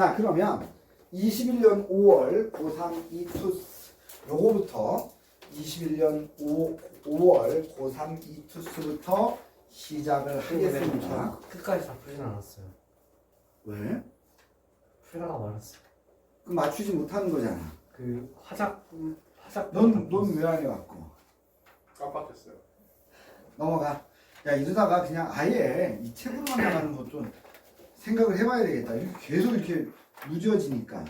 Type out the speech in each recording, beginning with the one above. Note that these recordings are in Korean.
자, 그러면 21년 5월 고3 이투스 요거부터 21년 5월 고3 이투스부터 시작을 하겠습니다. 끝까지 다 풀진 않았어요. 왜? 풀다가 말았어요. 그 맞추지 못하는 거잖아. 그 화작 넌 왜 안 해왔고? 깜빡했어요. 넘어가. 야, 이러다가 그냥 아예 이 책으로만 나가는 것도 생각을 해봐야 되겠다. 계속 이렇게 무뎌지니까.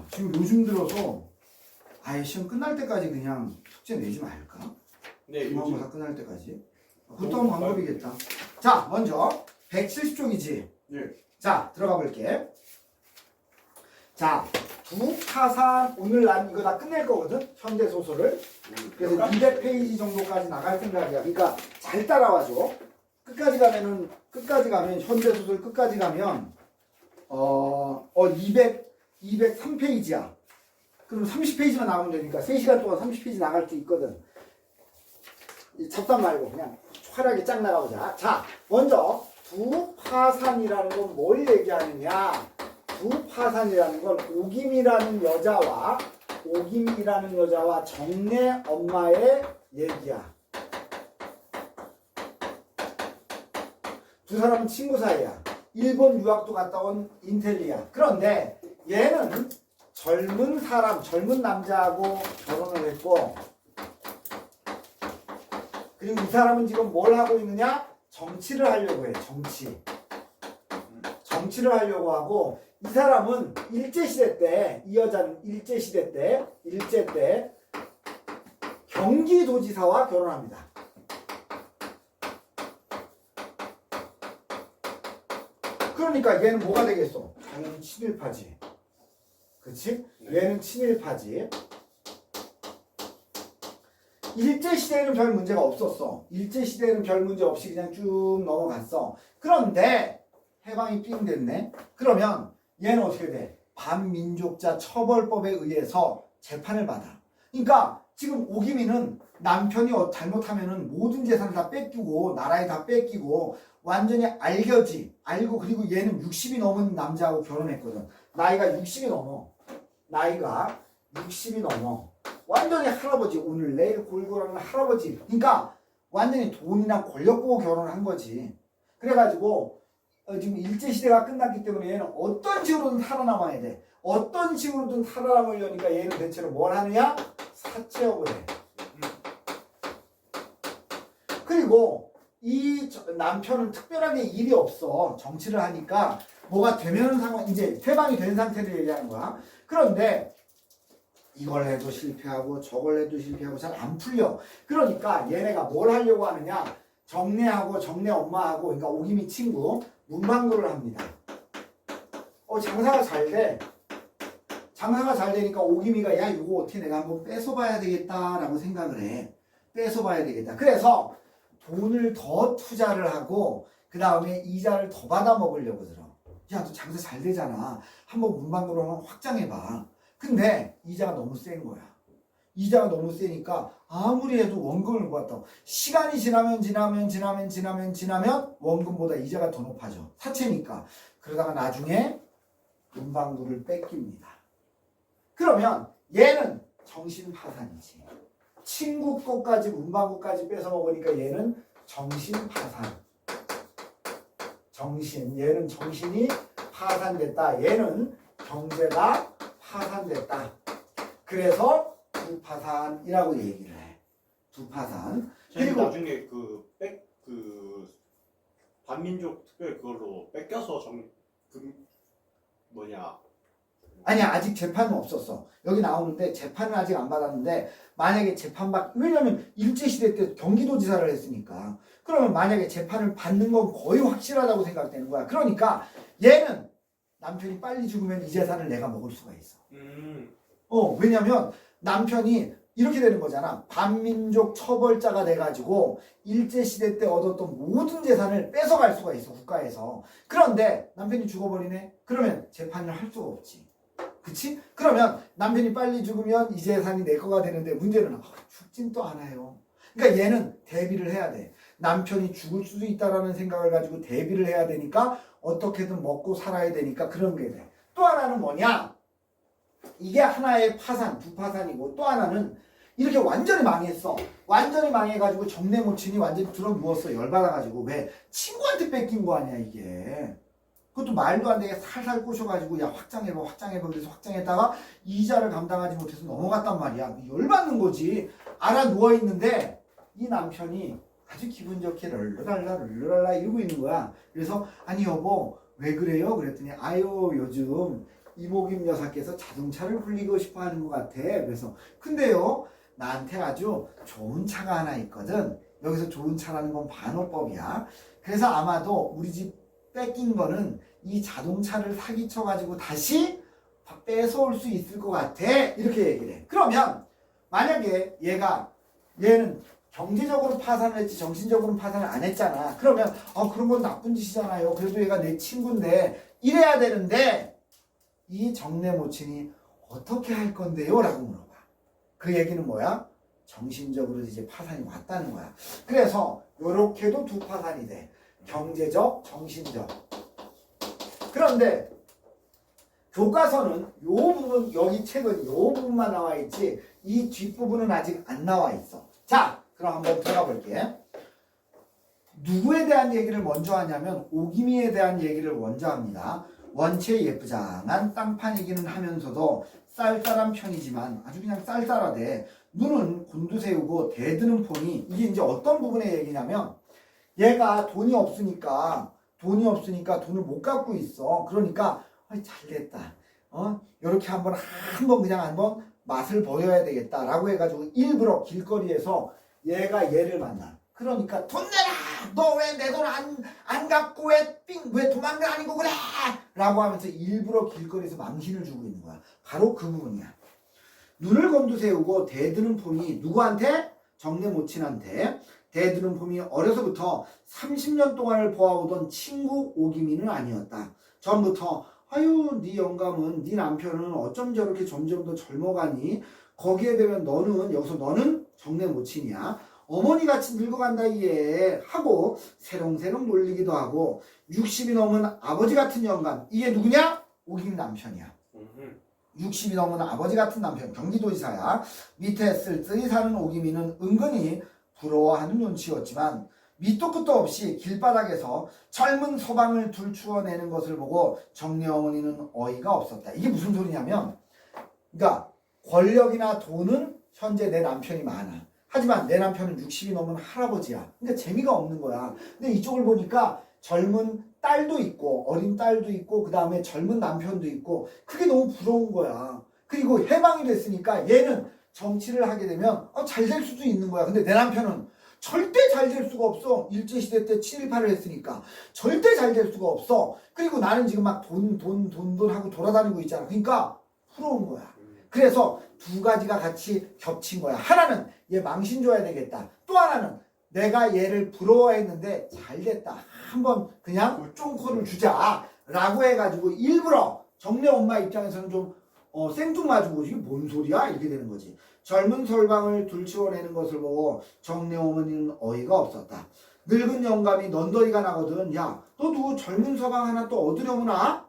지금 요즘 들어서 아예 시험 끝날 때까지 그냥 숙제 내지 말까? 네, 중간고사 끝날 때까지. 그것도 한 방법이겠다. 자, 먼저 170쪽이지. 네. 자, 들어가 볼게. 자, 두파산 오늘 난 이거 다 끝낼 거거든. 현대 소설을. 그래서 200페이지 정도까지 나갈 생각이야. 그러니까 잘 따라와줘. 끝까지 가면 현대 소설 끝까지 가면 203페이지야. 그럼 30페이지만 나오면 되니까 3시간 동안 30페이지 나갈 수 있거든. 잡담 말고 그냥 활하게 쫙 나가보자. 자, 먼저 두파산이라는 건 뭘 얘기하느냐? 두파산이라는 건 오김이라는 여자와 정내 엄마의 얘기야. 두 사람은 친구 사이야. 일본 유학도 갔다 온 인텔리야. 그런데 얘는 젊은 남자하고 결혼을 했고, 그리고 이 사람은 지금 뭘 하고 있느냐? 정치를 하려고 해. 정치를 하려고 하고, 이 사람은 일제시대 때, 이 여자는 일제 때 경기도지사와 결혼합니다. 그러니까 얘는 뭐가 되겠어? 당연히 친일파지. 그치? 얘는 친일파지. 일제시대에는 별 문제가 없었어. 일제시대에는 별 문제 없이 그냥 쭉 넘어갔어. 그런데 해방이 삥 됐네. 그러면 얘는 어떻게 돼? 반민족자 처벌법에 의해서 재판을 받아. 그러니까 지금 오기민은 남편이 잘못하면은 모든 재산을 다 뺏기고 나라에 다 뺏기고 완전히 알고 그리고 얘는 60이 넘은 남자하고 결혼했거든. 나이가 60이 넘어. 완전히 할아버지, 오늘 내일 골고라는 할아버지. 그러니까 완전히 돈이나 권력 보고 결혼을 한 거지. 그래가지고 지금 일제시대가 끝났기 때문에 얘는 어떤 식으로든 살아남아야 돼. 어떤 식으로든 살아남으려니까 얘는 대체로 뭘 하느냐? 사채업을 해. 그리고 이 남편은 특별하게 일이 없어. 정치를 하니까 뭐가 되면 이제 해방이 된 상태를 얘기하는 거야. 그런데 이걸 해도 실패하고 저걸 해도 실패하고 잘 안 풀려. 그러니까 얘네가 뭘 하려고 하느냐? 정내하고 정내 엄마하고, 그러니까 오기미 친구 문방구를 합니다. 장사가 잘 돼. 장사가 잘 되니까 오기미가 야, 이거 어떻게 내가 한번 뺏어봐야 되겠다라고 생각을 해. 뺏어봐야 되겠다. 그래서 돈을 더 투자를 하고 그 다음에 이자를 더 받아 먹으려고 들어. 야, 너 장사 잘 되잖아. 한번 문방구로 한번 확장해봐. 근데 이자가 너무 센 거야. 이자가 너무 세니까 아무리 해도 원금을 못 받다. 시간이 지나면 원금보다 이자가 더 높아져. 사채니까. 그러다가 나중에 문방구를 뺏깁니다. 그러면 얘는 정신파산이지. 친구 거까지 문방구까지 뺏어 먹으니까 얘는 정신파산. 얘는 정신이 파산됐다. 얘는 경제가 파산됐다. 그래서 두파산이라고 얘기를 해. 두파산. 그리고 나중에 반민족 특별 그걸로 뺏겨서 아니야, 아직 재판은 없었어. 여기 나오는데 재판은 아직 안 받았는데, 만약에 왜냐면 일제시대 때 경기도지사를 했으니까. 그러면 만약에 재판을 받는 건 거의 확실하다고 생각되는 거야. 그러니까 얘는 남편이 빨리 죽으면 이 재산을 내가 먹을 수가 있어. 왜냐면 남편이 이렇게 되는 거잖아. 반민족 처벌자가 돼가지고 일제시대 때 얻었던 모든 재산을 뺏어갈 수가 있어, 국가에서. 그런데 남편이 죽어버리네? 그러면 재판을 할 수가 없지. 그치? 그러면 남편이 빨리 죽으면 이 재산이 내 거가 되는데, 문제는 죽진 또 않아요. 그러니까 얘는 대비를 해야 돼. 남편이 죽을 수도 있다라는 생각을 가지고 대비를 해야 되니까 어떻게든 먹고 살아야 되니까 그런 게 돼. 또 하나는 뭐냐? 이게 하나의 파산, 두 파산이고 또 하나는 이렇게 완전히 망했어. 완전히 망해가지고 정내 모친이 완전히 들어 누웠어. 열받아가지고. 왜? 친구한테 뺏긴 거 아니야 이게. 그것도 말도 안 되게 살살 꼬셔가지고 야 확장해봐 확장해봐 그래서 확장했다가 이자를 감당하지 못해서 넘어갔단 말이야. 열받는 거지. 알아 누워있는데 이 남편이 아주 기분 좋게 럴러랄라 이러고 있는 거야. 그래서 아니 여보 왜 그래요? 그랬더니 아유 요즘 이모김 여사께서 자동차를 굴리고 싶어 하는 것 같아. 그래서 근데요 나한테 아주 좋은 차가 하나 있거든. 여기서 좋은 차라는 건 반어법이야. 그래서 아마도 우리 집 뺏긴 거는 이 자동차를 사기쳐가지고 다시 뺏어올 수 있을 것 같아. 이렇게 얘기를 해. 그러면 만약에 얘는 경제적으로 파산을 했지 정신적으로 파산을 안 했잖아. 그러면 그런 건 나쁜 짓이잖아요. 그래도 얘가 내 친구인데 이래야 되는데 이 정내 모친이 어떻게 할 건데요? 라고 물어봐. 그 얘기는 뭐야? 정신적으로 이제 파산이 왔다는 거야. 그래서 요렇게도 두 파산이 돼. 경제적, 정신적. 그런데 교과서는 요 부분, 여기 책은 요 부분만 나와 있지 이 뒷부분은 아직 안 나와 있어. 자, 그럼 한번 들어가 볼게. 누구에 대한 얘기를 먼저 하냐면 오기미에 대한 얘기를 먼저 합니다. 원체 예쁘장한 땅판이기는 하면서도 쌀쌀한 편이지만 아주 그냥 쌀쌀하대. 눈은 곤두세우고 대드는 폰이 이게 이제 어떤 부분의 얘기냐면 얘가 돈이 없으니까 돈을 못 갖고 있어. 그러니까 잘됐다. 이렇게 한번 그냥 한번 맛을 보여야 되겠다라고 해가지고 일부러 길거리에서 얘가 얘를 만나. 그러니까 돈 내라! 너 왜 내 돈 안 갖고 왜 도망다니고 그래! 라고 하면서 일부러 길거리에서 망신을 주고 있는 거야. 바로 그 부분이야. 눈을 곤두세우고 대드는 폼이 누구한테? 정내 모친한테. 대드는 폼이 어려서부터 30년 동안을 보아오던 친구 오기민은 아니었다. 전부터 아유 네 영감은 네 남편은 어쩜 저렇게 점점 더 젊어가니 거기에 되면 너는 정내 모친이야. 어머니같이 늙어간다 얘 하고 새롱새롱 놀리기도 하고 60이 넘은 아버지 같은 영감. 이게 누구냐? 오기민 남편이야. 60이 넘은 아버지 같은 남편 경기도지사야. 밑에 쓸쓸히 사는 오기민은 은근히 부러워하는 눈치였지만 밑도 끝도 없이 길바닥에서 젊은 서방을 들추어내는 것을 보고 정내 어머니는 어이가 없었다. 이게 무슨 소리냐면 그러니까 권력이나 돈은 현재 내 남편이 많아. 하지만 내 남편은 60이 넘은 할아버지야. 그러니까 재미가 없는 거야. 근데 이쪽을 보니까 젊은 딸도 있고 어린 딸도 있고 그 다음에 젊은 남편도 있고 그게 너무 부러운 거야. 그리고 해방이 됐으니까 얘는 정치를 하게 되면 잘 될 수도 있는 거야. 근데 내 남편은 절대 잘 될 수가 없어. 일제시대 때 7.18을 했으니까 절대 잘 될 수가 없어. 그리고 나는 지금 막 돈 하고 돌아다니고 있잖아. 그러니까 부러운 거야. 그래서 두 가지가 같이 겹친 거야. 하나는 얘 망신 줘야 되겠다. 또 하나는 내가 얘를 부러워했는데 잘 됐다. 한번 그냥 쫑코를 주자 라고 해가지고 일부러 정내 엄마 입장에서는 좀 생뚱맞은 이게 뭔 소리야? 이렇게 되는 거지. 젊은 설방을 들추어내는 것을 보고 정내 어머니는 어이가 없었다. 늙은 영감이 넌더리가 나거든. 야, 너 누구 젊은 서방 하나 또 얻으려구나?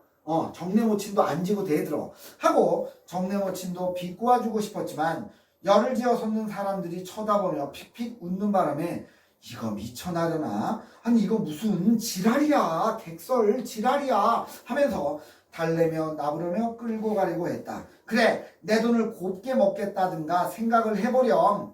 정내 모친도 안 지고 대들어 하고 정내 모친도 비꼬아주고 싶었지만 열을 지어 섰는 사람들이 쳐다보며 픽픽 웃는 바람에 이거 미쳐나려나? 아니 이거 무슨 지랄이야. 객설 지랄이야 하면서 달래며 나부르며 끌고 가려고 했다. 그래 내 돈을 곱게 먹겠다든가 생각을 해보렴.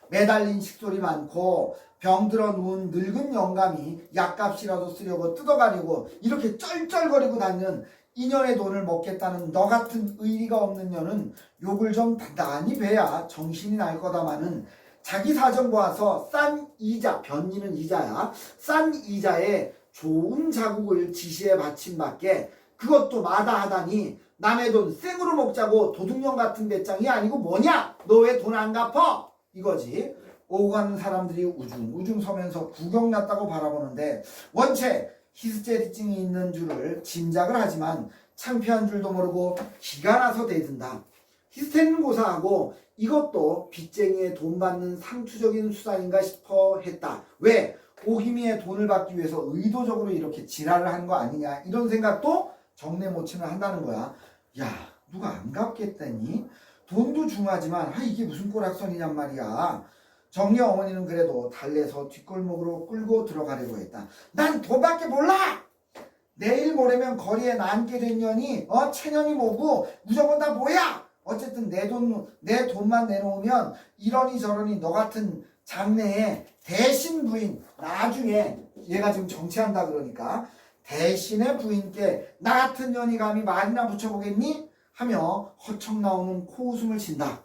매달린 식솔이 많고 병들어 누운 늙은 영감이 약값이라도 쓰려고 뜯어가려고 이렇게 쩔쩔거리고 다니는 인연의 돈을 먹겠다는 너 같은 의리가 없는 년은 욕을 좀 단단히 베야 정신이 날 거다마는 자기 사정 보아서 싼 이자, 변리는 이자야, 싼 이자에 좋은 자국을 지시해 바친 밖에 그것도 마다하다니 남의 돈 생으로 먹자고 도둑년 같은 배짱이 아니고 뭐냐? 너 왜 돈 안 갚어? 이거지. 오고 가는 사람들이 우중우중 서면서 구경났다고 바라보는데 원체 히스테리증이 있는 줄을 짐작을 하지만 창피한 줄도 모르고 기가 나서 대든다. 히스테리는 고사하고 이것도 빚쟁이의 돈 받는 상투적인 수단인가 싶어 했다. 왜? 오기미의 돈을 받기 위해서 의도적으로 이렇게 지랄을 하는 거 아니냐 이런 생각도 정내 모친은 한다는 거야. 야 누가 안 갚겠다니? 돈도 중요하지만 이게 무슨 꼬락선이냔 말이야. 정리 어머니는 그래도 달래서 뒷골목으로 끌고 들어가려고 했다. 난 돈밖에 몰라! 내일 모레면 거리에 남게 된 년이 체년이 뭐고 무조건 다 뭐야! 어쨌든 내 돈만 내놓으면 이러니 저러니 너 같은 장래에 대신 부인 나중에 얘가 지금 정치한다 그러니까 대신의 부인께 나 같은 년이 감히 말이나 붙여보겠니? 하며 허청 나오는 코웃음을 친다.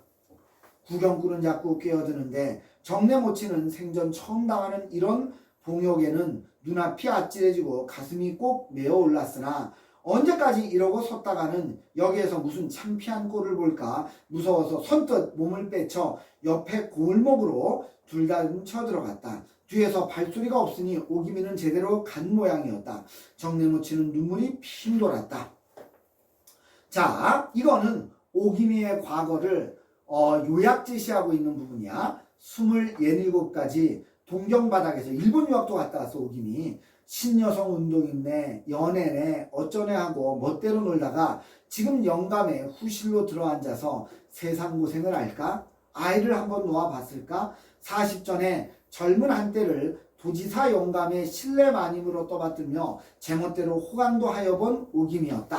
구경꾼은 자꾸 끼어드는데 정내 모치는 생전 처음 당하는 이런 봉욕에는 눈앞이 아찔해지고 가슴이 꼭 메어 올랐으나 언제까지 이러고 섰다가는 여기에서 무슨 창피한 꼴을 볼까 무서워서 선뜻 몸을 빼쳐 옆에 골목으로 둘다 쳐들어갔다. 뒤에서 발소리가 없으니 오기미는 제대로 간 모양이었다. 정내 모치는 눈물이 핑 돌았다. 자, 이거는 오기미의 과거를 요약 제시하고 있는 부분이야. 27가지 동경바닥에서 일본 유학도 갔다 왔어 오기미. 신여성 운동이네 연애네 어쩌네 하고 멋대로 놀다가 지금 영감에 후실로 들어앉아서 세상 고생을 할까? 아이를 한번 놓아봤을까? 40전에 젊은 한때를 도지사 영감의 신뢰 마님으로 떠받들며 제멋대로 호강도 하여본 오기미였다.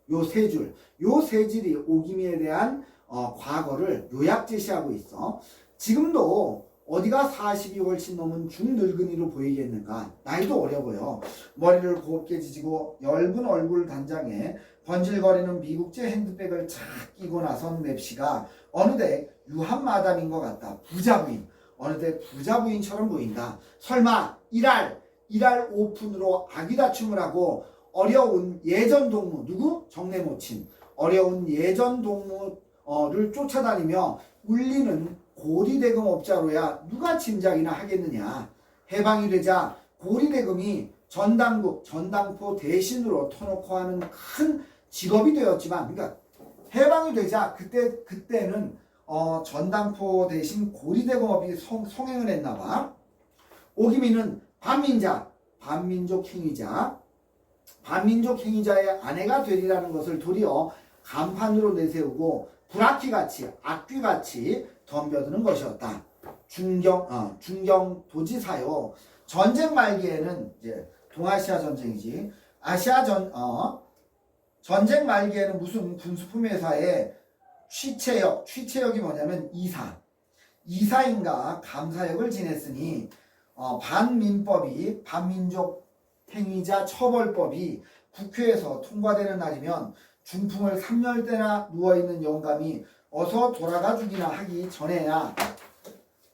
요 세 줄, 요 세 줄이 오기미에 대한 과거를 요약 제시하고 있어. 지금도 어디가 40이 훨씬 넘은 중늙은이로 보이겠는가? 나이도 어려 보여. 머리를 곱게 지지고 엷은 얼굴 단장에 번질거리는 미국제 핸드백을 착 끼고 나선 맵시가 어느덧 유한 마담인 것 같다. 부자부인. 어느덧 부자부인처럼 보인다. 설마 일할 오픈으로 아기다춤을 하고 어려운 예전 동무 누구? 정내 모친. 어려운 예전 동무를 쫓아다니며 울리는 고리대금 업자로야 누가 짐작이나 하겠느냐. 해방이 되자 고리대금이 전당포 대신으로 터놓고 하는 큰 직업이 되었지만 그러니까 해방이 되자 그때는 전당포 대신 고리대금업이 성행을 했나봐. 오기미는 반민족 행위자의 아내가 되리라는 것을 도리어 간판으로 내세우고 불악기같이 악귀같이 덤벼드는 것이었다. 중경 도지사요. 전쟁 말기에는 이제 동아시아 전쟁이지. 전쟁 말기에는 무슨 군수품 회사에 취체역이 뭐냐면 이사인가 감사역을 지냈으니 반민족 행위자 처벌법이 국회에서 통과되는 날이면 중풍을 3년대나 누워있는 영감이 어서 돌아가 주기나 하기 전에야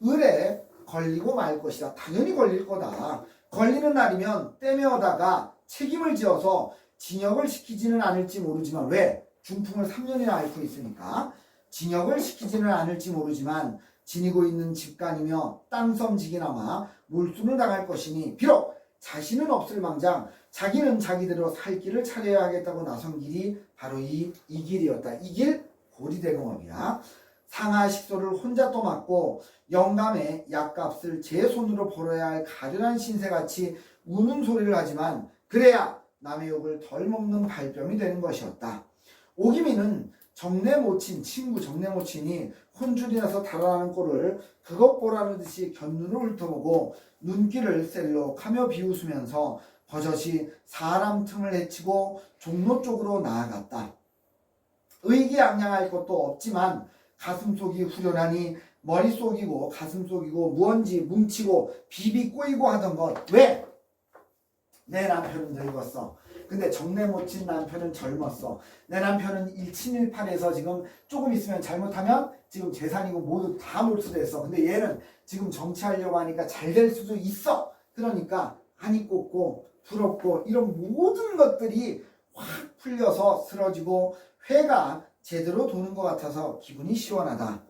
을에 걸리고 말 것이다. 당연히 걸릴 거다. 걸리는 날이면 떼매어다가 책임을 지어서 징역을 시키지는 않을지 모르지만 왜? 중풍을 3년이나 앓고 있으니까 징역을 시키지는 않을지 모르지만 지니고 있는 집간이며 땅섬지기나마 몰수는 당할 것이니 비록 자신은 없을 망정 자기는 자기대로 살 길을 차려야 하겠다고 나선 길이 바로 이 길이었다. 이 길 고리대금업이야. 상하 식소를 혼자 떠맡고 영감의 약값을 제 손으로 벌어야 할 가련한 신세같이 우는 소리를 하지만 그래야 남의 욕을 덜 먹는 발병이 되는 것이었다. 오기미는 친구 정내 모친이 혼쭐이 나서 달아나는 꼴을 그것 보라는 듯이 곁눈으로 훑어보고 눈길을 셀록하며 비웃으면서 버젓이 사람 틈을 헤치고 종로 쪽으로 나아갔다. 의기양양할 것도 없지만 가슴속이 후련하니 머릿속이고 가슴속이고 무언지 뭉치고 비비 꼬이고 하던 것. 왜? 내 남편은 늙었어. 근데 정내 모친 남편은 젊었어. 내 남편은 1718에서 지금 조금 있으면 잘못하면 지금 재산이고 모두 다 몰수됐어. 근데 얘는 지금 정치하려고 하니까 잘 될 수도 있어. 그러니까 한이 꽂고 부럽고 이런 모든 것들이 확 풀려서 쓰러지고 회가 제대로 도는 것 같아서 기분이 시원하다.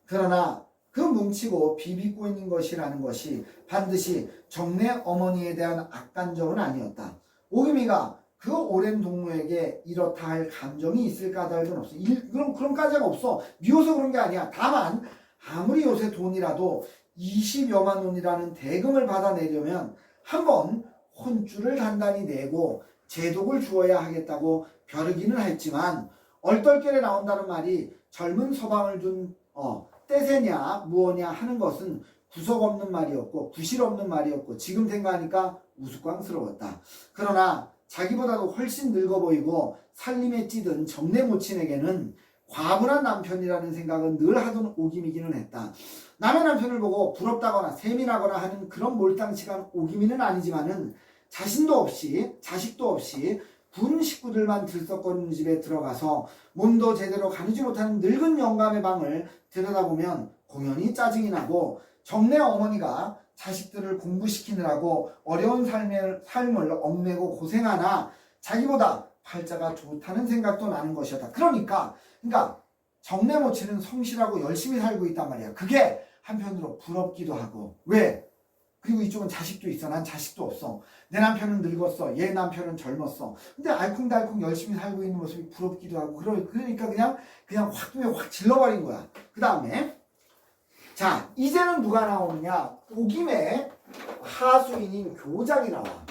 그러나 그 뭉치고 비비고 있는 것이라는 것이 반드시 정내 어머니에 대한 악감정은 아니었다. 오기미가 그 오랜 동무에게 이렇다 할 감정이 있을 까닭은 없어. 그런 까닭 없어. 미워서 그런 게 아니야. 다만 아무리 요새 돈이라도 20여만 원이라는 대금을 받아내려면 한번 혼줄을 단단히 내고 제독을 주어야 하겠다고 벼르기는 했지만 얼떨결에 나온다는 말이 젊은 서방을 둔 떼새냐 무엇냐 하는 것은 구석 없는 말이었고 구실 없는 말이었고 지금 생각하니까 우스꽝스러웠다. 그러나 자기보다도 훨씬 늙어 보이고 살림에 찌든 정내 모친에게는 과분한 남편이라는 생각은 늘 하던 오김이기는 했다. 남의 남편을 보고 부럽다거나 세민하거나 하는 그런 몰상식한 오김이는 아니지만은 자신도 없이 자식도 없이 군 식구들만 들썩거리는 집에 들어가서 몸도 제대로 가누지 못하는 늙은 영감의 방을 들여다보면 공연히 짜증이 나고 정내 어머니가 자식들을 공부시키느라고 어려운 삶을 얽매고 고생하나 자기보다 팔자가 좋다는 생각도 나는 것이었다. 그러니까 정내 모친은 성실하고 열심히 살고 있단 말이야. 그게 한편으로 부럽기도 하고. 왜? 그리고 이쪽은 자식도 있어. 난 자식도 없어. 내 남편은 늙었어. 얘 남편은 젊었어. 근데 알콩달콩 열심히 살고 있는 모습이 부럽기도 하고. 그러니까 그냥 확 질러버린 거야. 그 다음에 자, 이제는 누가 나오느냐? 오김의 하수인인 교장이 나와.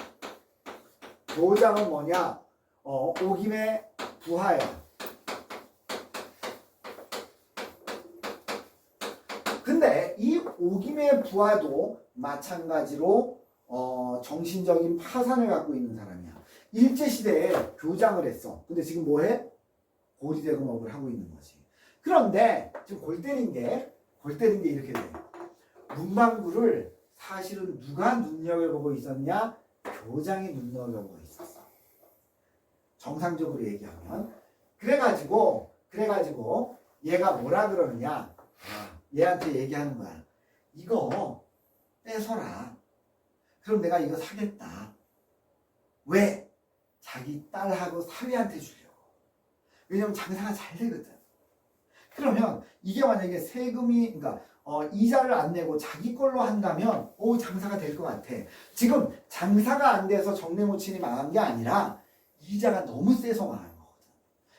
교장은 뭐냐? 오김의 부하야. 근데 이 오김의 부하도 마찬가지로 정신적인 파산을 갖고 있는 사람이야. 일제시대에 교장을 했어. 근데 지금 뭐해? 고리대금업을 하고 있는 거지. 그런데 지금 골 때린 게 이렇게 돼. 문방구를 사실은 누가 눈여겨보고 있었냐? 교장이 눈여겨보고 있었어. 정상적으로 얘기하면. 그래가지고 얘가 뭐라 그러느냐? 얘한테 얘기하는 거야. 이거 뺏어라. 그럼 내가 이거 사겠다. 왜? 자기 딸하고 사위한테 주려고. 왜냐면 장사가 잘 되거든. 그러면 이게 만약에 세금이 이자를 안 내고 자기 걸로 한다면 장사가 될 것 같아. 지금 장사가 안 돼서 정내 모친이 망한 게 아니라 이자가 너무 세서 망한 거거든.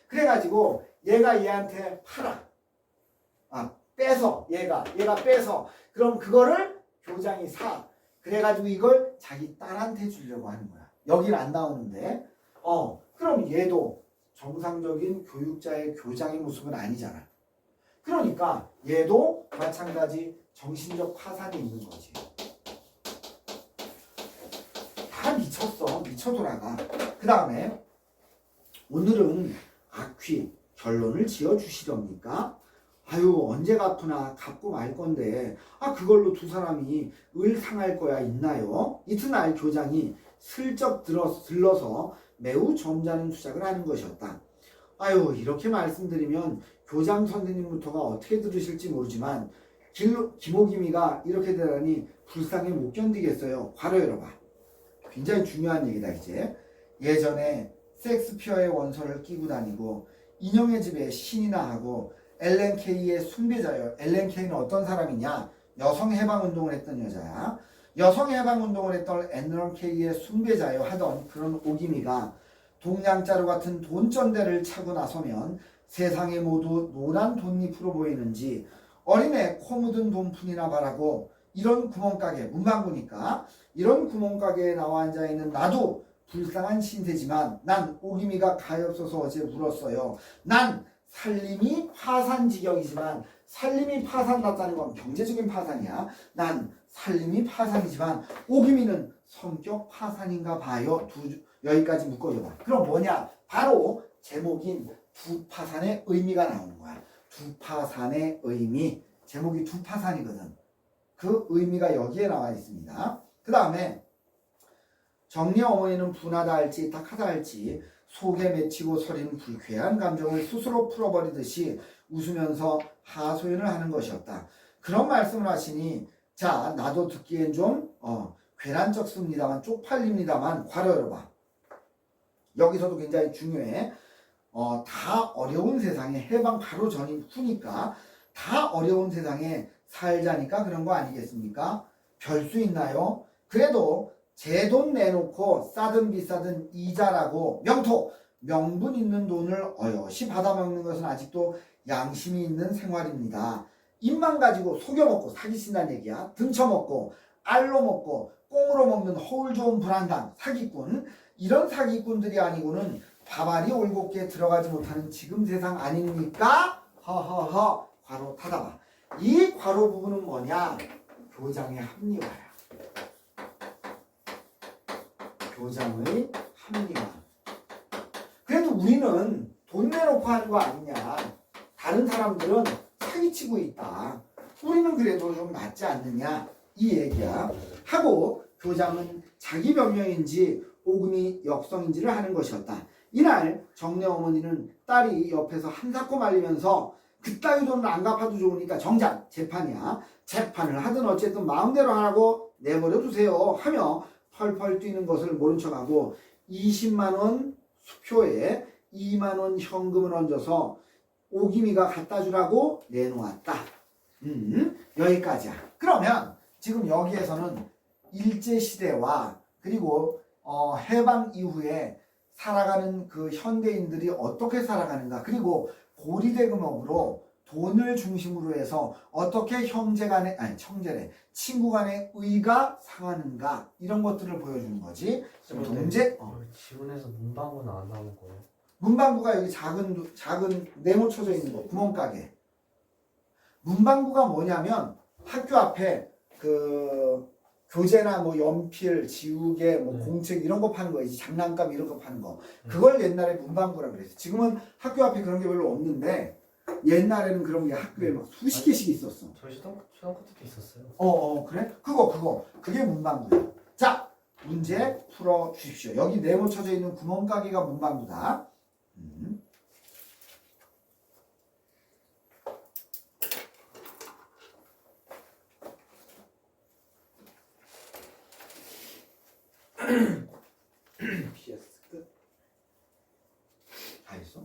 그래가지고 얘가 얘한테 팔아. 빼서 얘가 빼서 그럼 그거를 교장이 사. 그래가지고 이걸 자기 딸한테 주려고 하는 거야. 여기는 안 나오는데 그럼 얘도 정상적인 교육자의 교장의 모습은 아니잖아. 그러니까 얘도 마찬가지 정신적 파산이 있는 거지. 다 미쳤어. 미쳐 돌아가. 그 다음에 오늘은 악휘 결론을 지어주시렵니까? 아유 언제 갚으나 갚고 말 건데 그걸로 두 사람이 을 상할 거야 있나요? 이튿날 교장이 슬쩍 들러서 매우 점잖은 수작을 하는 것이었다. 아유 이렇게 말씀드리면 교장 선생님부터가 어떻게 들으실지 모르지만 김오김이가 이렇게 되다니 불쌍해 못 견디겠어요. 괄호 열어봐. 굉장히 중요한 얘기다 이제. 예전에 섹스피어의 원서를 끼고 다니고 인형의 집에 신이나 하고 엘렌 케이의 숭배자예요. 엘렌 케이는 어떤 사람이냐? 여성해방운동을 했던 여자야. 여성해방운동을 했던 엘렌 케이의 숭배자예요 하던 그런 오김이가 동양자루 같은 돈전대를 차고 나서면 세상에 모두 노란 돈잎으로 보이는지 어린애 코 묻은 돈푼이나 바라고 이런 구멍가게, 문방구니까 이런 구멍가게에 나와 앉아있는 나도 불쌍한 신세지만 난 오김이가 가엾어서 어제 물었어요. 난 살림이 파산지경이지만 살림이 파산났다는 건 경제적인 파산이야. 난 살림이 파산이지만 오김이는 성격 파산인가 봐요. 여기까지 묶어줘봐. 그럼 뭐냐? 바로 제목인 두파산의 의미가 나오는 거야. 두파산의 의미. 제목이 두파산이거든. 그 의미가 여기에 나와 있습니다. 그 다음에 정리 어머니는 분하다 할지 딱하다 할지 속에 맺히고 서린 불쾌한 감정을 스스로 풀어버리듯이 웃으면서 하소연을 하는 것이었다. 그런 말씀을 하시니 자 나도 듣기엔 좀 괴란쩍습니다만 쪽팔립니다만 괄호 열어봐. 여기서도 굉장히 중요해. 다 어려운 세상에 해방 바로 전인 후니까 다 어려운 세상에 살자니까 그런 거 아니겠습니까? 별 수 있나요? 그래도 제 돈 내놓고 싸든 비싸든 이자라고 명분 있는 돈을 어여시 받아먹는 것은 아직도 양심이 있는 생활입니다. 입만 가지고 속여먹고 사기친다는 얘기야. 등쳐먹고 알로 먹고 꽁으로 먹는 허울 좋은 불안당 사기꾼. 이런 사기꾼들이 아니고는 밥알이 올곧게 들어가지 못하는 지금 세상 아닙니까? 허허허. 괄호 닫아봐. 이 괄호 부분은 뭐냐? 교장의 합리화야. 교장의 합리화. 그래도 우리는 돈 내놓고 하는 거 아니냐. 다른 사람들은 사기치고 있다. 우리는 그래도 좀 낫지 않느냐. 이 얘기야. 하고 교장은 자기 변명인지 오금이 역성인지를 하는 것이었다. 이날 정내 어머니는 딸이 옆에서 한사코 말리면서 그따위 돈을 안 갚아도 좋으니까 정작 재판이야. 재판을 하든 어쨌든 마음대로 하라고 내버려 두세요 하며 펄펄 뛰는 것을 모른 척하고 20만 원 수표에 2만 원 현금을 얹어서 오기미가 갖다 주라고 내놓았다. 여기까지야. 그러면 지금 여기에서는 일제시대와 그리고 해방 이후에 살아가는 그 현대인들이 어떻게 살아가는가, 그리고 고리대금업으로 돈을 중심으로 해서 어떻게 형제간의 친구간의 의가 상하는가, 이런 것들을 보여주는 거지. 동제 지문에서 문방구는 안 나오는 거예요? 문방구가 여기 작은 네모 쳐져 있는 거, 구멍가게. 문방구가 뭐냐면 학교 앞에 그 교재나 뭐 연필, 지우개, 뭐 공책 이런 거 파는 거지. 장난감 이런 거 파는 거. 그걸 옛날에 문방구라 그랬어. 지금은 학교 앞에 그런 게 별로 없는데 옛날에는 그런 게 학교에 막 수십 개씩 있었어. 저희 초등학교 때도 있었어요. 그래? 그게 문방구야. 자, 문제 풀어 주십시오. 여기 네모 쳐져 있는 구멍가게가 문방구다. PS 끝. 다 했어?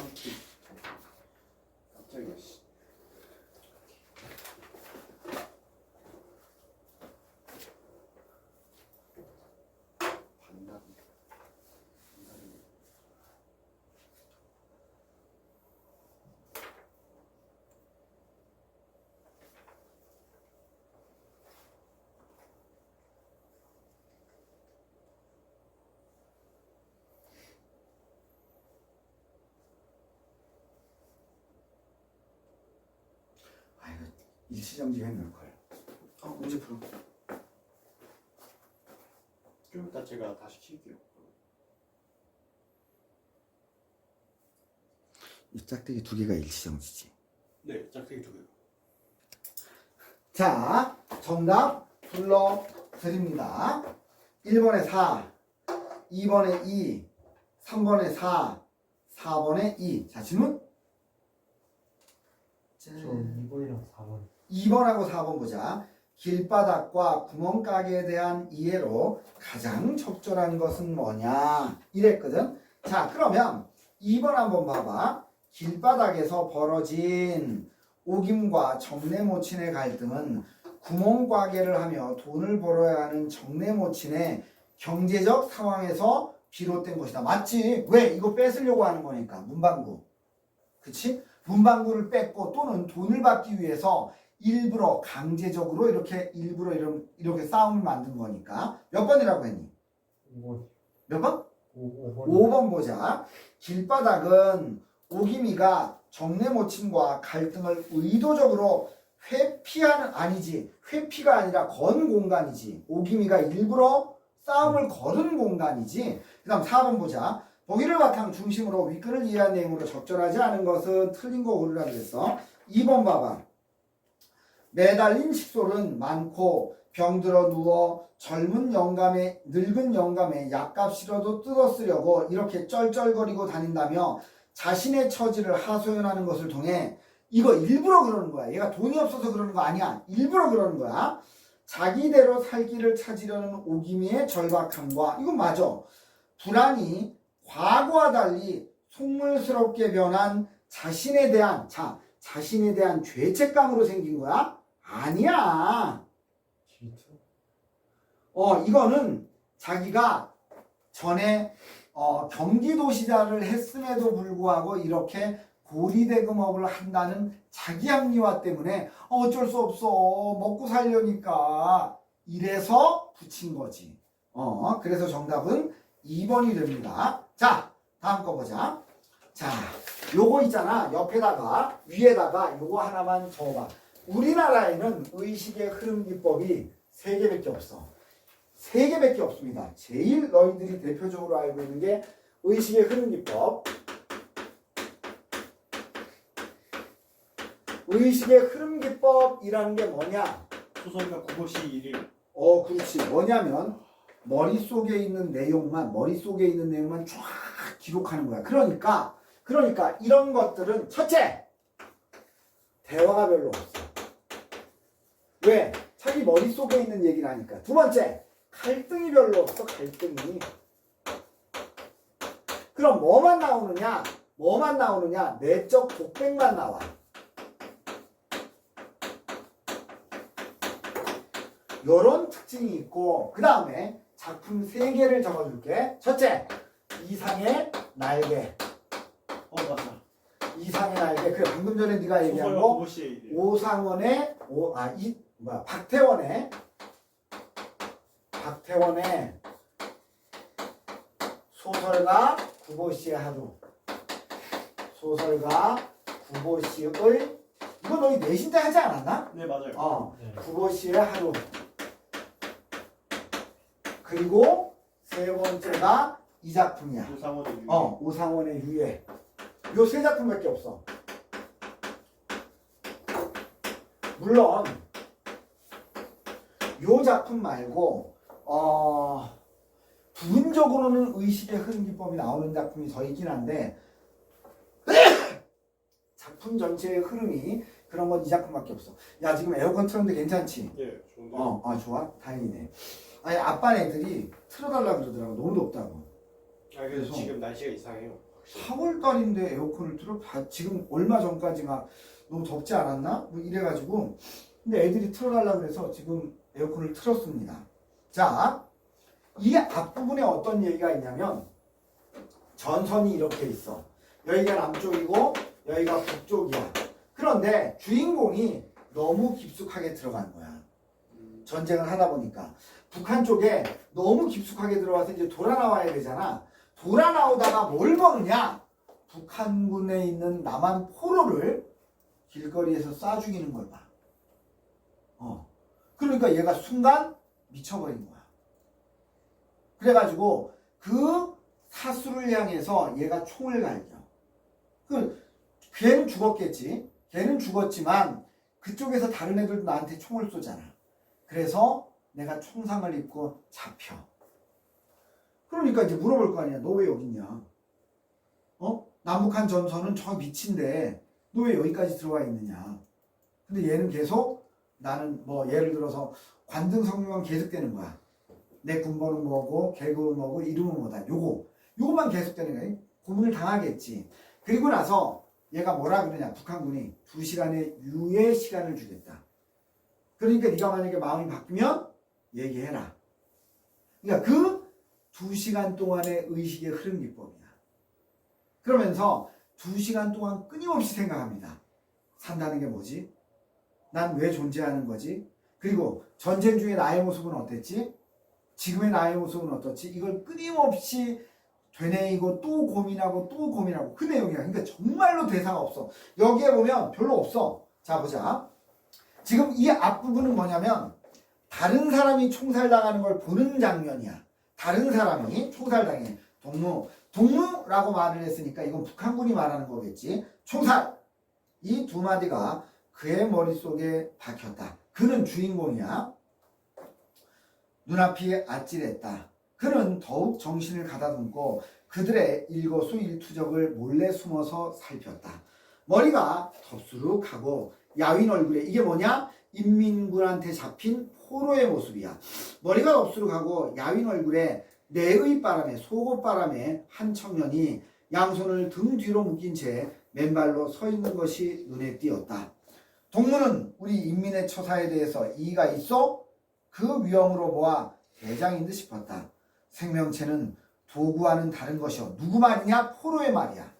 아니. 깜짝이야 씨. 반납. 일치정지해 놓을 거예요. 문제 풀어. 좀 이따 제가 다시 킬게요. 이 짝대기 두 개가 일치정지지. 네, 짝대기 두 개. 자, 정답 불러드립니다. 1번에 4, 2번에 2, 3번에 4, 4번에 2. 자, 질문? 저 2번이랑 4번. 2번하고 4번 보자. 길바닥과 구멍가게에 대한 이해로 가장 적절한 것은 뭐냐? 이랬거든. 자, 그러면 2번 한번 봐봐. 길바닥에서 벌어진 오김과 정내모친의 갈등은 구멍가게를 하며 돈을 벌어야 하는 정내모친의 경제적 상황에서 비롯된 것이다. 맞지? 왜? 이거 뺏으려고 하는 거니까. 문방구. 그치? 문방구를 뺏고 또는 돈을 받기 위해서 일부러 강제적으로 일부러 이렇게 싸움을 만든 거니까. 몇 번이라고 했니? 5번. 몇 번? 5번. 5번 보자. 길바닥은 오기미가 정내모친과 갈등을 의도적으로 회피하는, 아니지, 회피가 아니라 건 공간이지. 오기미가 일부러 싸움을 거는 공간이지. 그 다음 4번 보자. 보기를 바탕 중심으로 윗글을 이해한 내용으로 적절하지 않은 것은 틀린 거 고르라 그랬어. 2번 봐봐. 매달린 칫솔은 많고 병들어 누워 늙은 영감에 약값 싫어도 뜯어쓰려고 이렇게 쩔쩔거리고 다닌다며 자신의 처지를 하소연하는 것을 통해, 이거 일부러 그러는 거야. 얘가 돈이 없어서 그러는 거 아니야. 일부러 그러는 거야. 자기대로 살 길을 찾으려는 오기미의 절박함과, 이건 맞아, 불안이 과거와 달리 속물스럽게 변한 자신에 대한 죄책감으로 생긴 거야? 아니야. 질투? 이거는 자기가 전에 경기도시자를 했음에도 불구하고 이렇게 고리대금업을 한다는 자기 합리화 때문에 어쩔 수 없어, 먹고 살려니까, 이래서 붙인 거지. 그래서 정답은 2번이 됩니다. 자, 다음 거 보자. 자, 요거 있잖아. 옆에다가 위에다가 요거 하나만 적어봐. 우리나라에는 의식의 흐름 기법이 3개밖에 없어. 3개밖에 없습니다. 제일 너희들이 대표적으로 알고 있는 게 의식의 흐름 기법. 의식의 흐름 기법이라는 게 뭐냐? 소설가 구보시 1일. 그렇지. 뭐냐면 머릿속에 있는 내용만 쫙 기록하는 거야. 그러니까 이런 것들은, 첫째, 대화가 별로 없어. 왜? 자기 머릿속에 있는 얘기를 하니까. 두 번째, 갈등이 별로 없어. 갈등이. 그럼 뭐만 나오느냐? 내적 독백만 나와. 요런 특징이 있고, 그 다음에 작품 3개를 적어줄게. 첫째, 이상의 날개. 맞아. 이상의 날개. 그래, 방금 전에 네가 얘기한 소설가 거. 구보시 1일. 오상원의 박태원의 소설가 구보씨의 하루. 소설가 구보씨의, 이거 너희 내신 때 하지 않았나? 네, 맞아요. 네. 구보씨의 하루. 그리고 3번째가 이 작품이야. 오상원의 유희. 오상원의 유해. 요 3작품밖에 없어. 물론 요 작품 말고 부분적으로는 의식의 흐름 기법이 나오는 작품이 더 있긴 한데 작품 전체의 흐름이 그런 건 이 작품밖에 없어. 야, 지금 에어컨 틀었는데 괜찮지? 예, 좋은데. 좋아. 다행이네. 아니, 아빠 애들이 틀어달라 그러더라고. 너무 덥다고. 그래서 그래서 지금 날씨가 이상해요. 4월달인데 에어컨을 틀어? 지금 얼마 전까지 막 너무 덥지 않았나? 뭐 이래가지고. 근데 애들이 틀어달라 그래서 지금 에어컨을 틀었습니다. 자, 이 앞부분에 어떤 얘기가 있냐면 전선이 이렇게 있어. 여기가 남쪽이고 여기가 북쪽이야. 그런데 주인공이 너무 깊숙하게 들어간 거야. 전쟁을 하다 보니까 북한 쪽에 너무 깊숙하게 들어와서 이제 돌아 나와야 되잖아. 돌아 나오다가 뭘 보느냐? 북한군에 있는 남한 포로를 길거리에서 쏴 죽이는 걸 봐. 그러니까 얘가 순간 미쳐버린 거야. 그래가지고 그 사수를 향해서 얘가 총을 갈겨. 걔는 죽었겠지. 걔는 죽었지만 그쪽에서 다른 애들도 나한테 총을 쏘잖아. 그래서 내가 총상을 입고 잡혀. 그러니까 이제 물어볼 거 아니야. 너 왜 여기 있냐? 남북한 전선은 저 밑인데 너 왜 여기까지 들어와 있느냐? 근데 얘는 계속 나는 뭐 예를 들어서 관등성유만 계속되는 거야. 내 군번은 뭐고 계급은 뭐고 이름은 뭐다. 요거만 계속되는 거야. 고문을 당하겠지. 그리고 나서 얘가 뭐라 그러냐. 북한군이 2시간의 유예 시간을 주겠다. 그러니까 네가 만약에 마음이 바뀌면 얘기해라. 그러니까 그 2시간 동안의 의식의 흐름 기법이야. 그러면서 2시간 동안 끊임없이 생각합니다. 산다는 게 뭐지? 난 왜 존재하는 거지? 그리고 전쟁 중에 나의 모습은 어땠지? 지금의 나의 모습은 어떻지? 이걸 끊임없이 되뇌이고 또 고민하고 또 고민하고 그 내용이야. 그러니까 정말로 대사가 없어. 여기에 보면 별로 없어. 자 보자. 지금 이 앞부분은 뭐냐면 다른 사람이 총살당하는 걸 보는 장면이야. 다른 사람이 총살당해. 동무라고 말을 했으니까 이건 북한군이 말하는 거겠지. 총살! 이 두 마디가 그의 머릿속에 박혔다. 그는 주인공이야. 눈앞이 아찔했다. 그는 더욱 정신을 가다듬고 그들의 일거수일투족을 몰래 숨어서 살폈다. 머리가 덥수룩하고 야윈 얼굴에 이게 뭐냐? 인민군한테 잡힌 포로의 모습이야. 머리가 덥수룩하고 야윈 얼굴에 내의 바람에 속옷바람에 한 청년이 양손을 등 뒤로 묶인 채 맨발로 서 있는 것이 눈에 띄었다. 동무는 우리 인민의 처사에 대해서 이의가 있어? 그 위험으로 보아 대장인 듯 싶었다. 생명체는 도구와는 다른 것이요. 누구 말이냐? 포로의 말이야.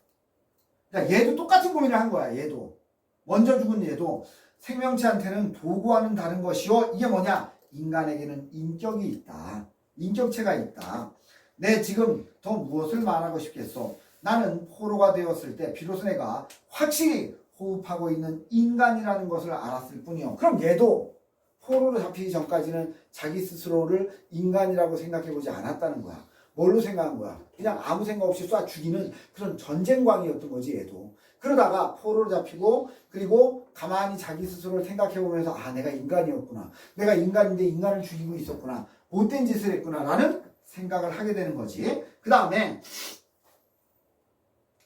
그러니까 얘도 똑같은 고민을 한 거야. 얘도. 먼저 죽은 얘도 생명체한테는 도구와는 다른 것이요. 이게 뭐냐? 인간에게는 인격이 있다. 인격체가 있다. 내 지금 더 무엇을 말하고 싶겠어? 나는 포로가 되었을 때 비로소 내가 확실히 호흡하고 있는 인간이라는 것을 알았을 뿐이요. 그럼 얘도 포로로 잡히기 전까지는 자기 스스로를 인간이라고 생각해보지 않았다는 거야. 뭘로 생각한 거야? 그냥 아무 생각 없이 쏴 죽이는 그런 전쟁광이었던 거지 얘도. 그러다가 포로로 잡히고 그리고 가만히 자기 스스로를 생각해보면서 아 내가 인간이었구나. 내가 인간인데 인간을 죽이고 있었구나. 못된 짓을 했구나 라는 생각을 하게 되는 거지. 그 다음에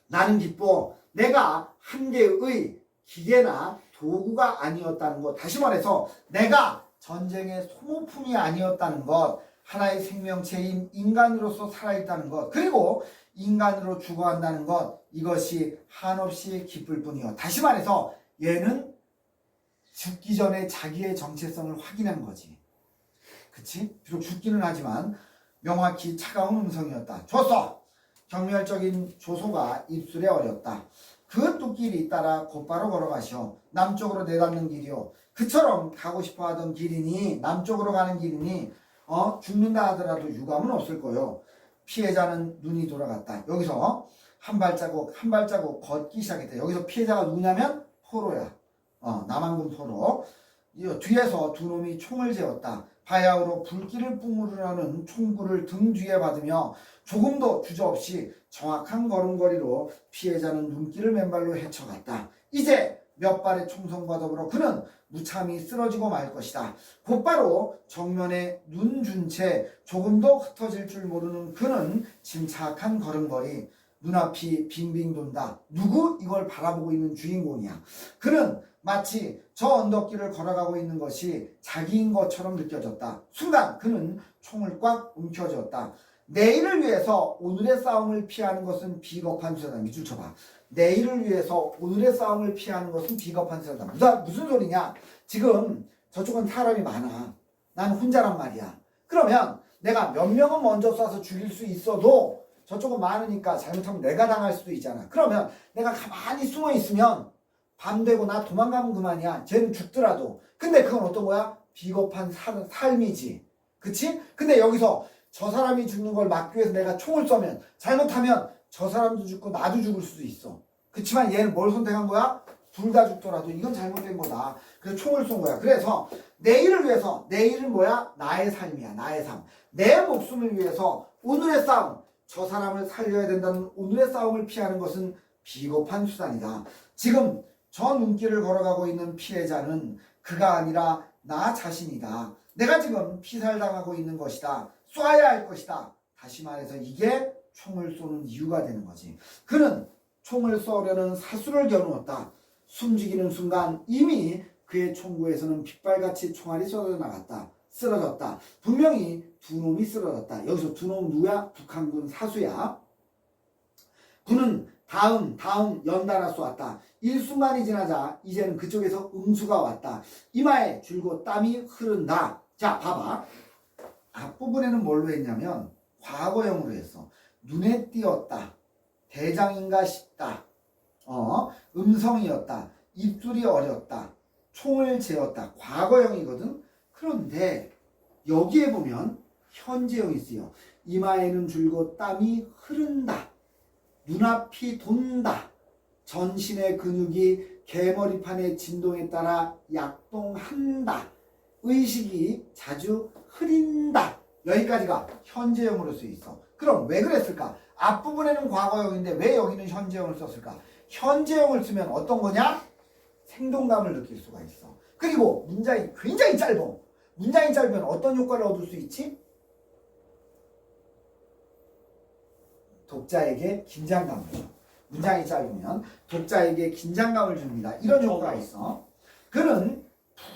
나는 기뻐 내가 한 개의 기계나 도구가 아니었다는 것. 다시 말해서 내가 전쟁의 소모품이 아니었다는 것. 하나의 생명체인 인간으로서 살아있다는 것. 그리고 인간으로 죽어간다는 것. 이것이 한없이 기쁠 뿐이요. 다시 말해서 얘는 죽기 전에 자기의 정체성을 확인한 거지. 그치? 비록 죽기는 하지만 명확히 차가운 음성이었다. 좋소! 경멸적인 조소가 입술에 어렸다. 그 뚝길이 따라 곧바로 걸어가시오. 남쪽으로 내닫는 길이요. 그처럼 가고 싶어 하던 길이니 남쪽으로 가는 길이니 죽는다 하더라도 유감은 없을 거요. 피해자는 눈이 돌아갔다. 여기서 한 발자국 걷기 시작했다. 여기서 피해자가 누구냐면 포로야. 남한군 포로. 뒤에서 두 놈이 총을 재웠다. 바야흐로 불길을 뿜으르는 총구를 등 뒤에 받으며 조금도 주저없이 정확한 걸음걸이로 피해자는 눈길을 맨발로 헤쳐갔다. 이제 몇 발의 총성과 더불어 그는 무참히 쓰러지고 말 것이다. 곧바로 정면에 눈 준 채 조금도 흩어질 줄 모르는 그는 침착한 걸음걸이. 눈앞이 빙빙 돈다. 누구? 이걸 바라보고 있는 주인공이야. 그는 마치 저 언덕길을 걸어가고 있는 것이 자기인 것처럼 느껴졌다. 순간 그는 총을 꽉 움켜쥐었다. 내일을 위해서 오늘의 싸움을 피하는 것은 비겁한 수다. 밑줄 쳐봐. 내일을 위해서 오늘의 싸움을 피하는 것은 비겁한 수다. 무슨 소리냐? 지금 저쪽은 사람이 많아. 난 혼자란 말이야. 그러면 내가 몇 명은 먼저 쏴서 죽일 수 있어도 저쪽은 많으니까 잘못하면 내가 당할 수도 있잖아. 그러면 내가 가만히 숨어 있으면 밤 되고 나 도망가면 그만이야. 쟤는 죽더라도. 근데 그건 어떤 거야? 비겁한 삶이지. 그치? 근데 여기서 저 사람이 죽는 걸 막기 위해서 내가 총을 쏘면 잘못하면 저 사람도 죽고 나도 죽을 수도 있어. 그치만 얘는 뭘 선택한 거야? 둘 다 죽더라도 이건 잘못된 거다. 그래서 총을 쏜 거야. 그래서 내일을 위해서, 내일은 뭐야? 나의 삶이야. 나의 삶. 내 목숨을 위해서 오늘의 싸움, 저 사람을 살려야 된다는 오늘의 싸움을 피하는 것은 비겁한 수단이다. 지금 저 눈길을 걸어가고 있는 피해자는 그가 아니라 나 자신이다. 내가 지금 피살당하고 있는 것이다. 쏴야 할 것이다. 다시 말해서 이게 총을 쏘는 이유가 되는 거지. 그는 총을 쏘려는 사수를 겨누었다. 숨죽이는 순간 이미 그의 총구에서는 빗발같이 총알이 쏟아져 나갔다. 쓰러졌다. 분명히 두 놈이 쓰러졌다. 여기서 두 놈 누구야? 북한군 사수야. 그는 다음 연달아 쏘았다. 일순간이 지나자 이제는 그쪽에서 응수가 왔다. 이마에 줄곧 땀이 흐른다. 자, 봐봐. 앞부분에는 뭘로 했냐면 과거형으로 했어. 눈에 띄었다. 대장인가 싶다. 음성이었다. 입술이 어렸다. 총을 재었다. 과거형이거든. 그런데 여기에 보면 현재형이 쓰여. 이마에는 줄곧 땀이 흐른다. 눈앞이 돈다. 전신의 근육이 개머리판의 진동에 따라 약동한다. 의식이 자주 흐린다. 여기까지가 현재형으로 쓰여 있어. 그럼 왜 그랬을까? 앞부분에는 과거형인데 왜 여기는 현재형을 썼을까? 현재형을 쓰면 어떤 거냐? 생동감을 느낄 수가 있어. 그리고 문장이 굉장히 짧아. 문장이 짧으면 어떤 효과를 얻을 수 있지? 독자에게 긴장감을 줘. 문장이 짧으면 독자에게 긴장감을 줍니다. 이런 효과가 있어. 그는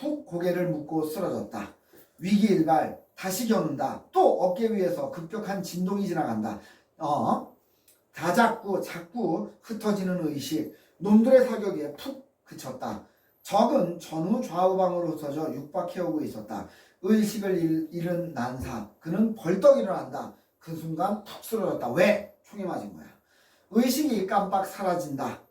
푹 고개를 묶고 쓰러졌다. 위기일발 다시 겨눈다. 또 어깨 위에서 급격한 진동이 지나간다. 다 자꾸 흩어지는 의식. 놈들의 사격에 푹 그쳤다. 적은 전후 좌우방으로 흩어져 육박해오고 있었다. 의식을 잃은 난사. 그는 벌떡 일어난다. 그 순간 푹 쓰러졌다. 왜? 총에 맞은 거야. 의식이 깜빡 사라진다.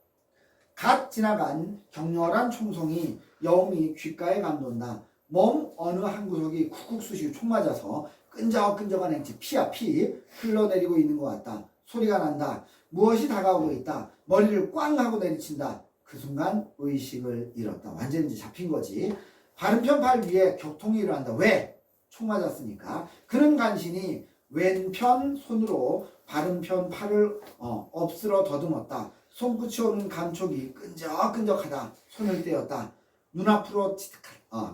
갓 지나간 격렬한 총성이 여움이 귓가에 감돈다. 몸 어느 한 구석이 쿡쿡 쑤시고 총 맞아서 끈적끈적한 행치, 피야 피 흘러내리고 있는 것 같다. 소리가 난다. 무엇이 다가오고 있다. 머리를 꽝 하고 내리친다. 그 순간 의식을 잃었다. 완전히 이제 잡힌 거지. 바른편 팔 위에 격통이 일어난다. 왜? 총 맞았으니까. 그는 간신히 왼편 손으로 바른편 팔을 엎스러 더듬었다. 손끝이 오는 감촉이 끈적끈적하다. 손을 떼었다. 눈앞으로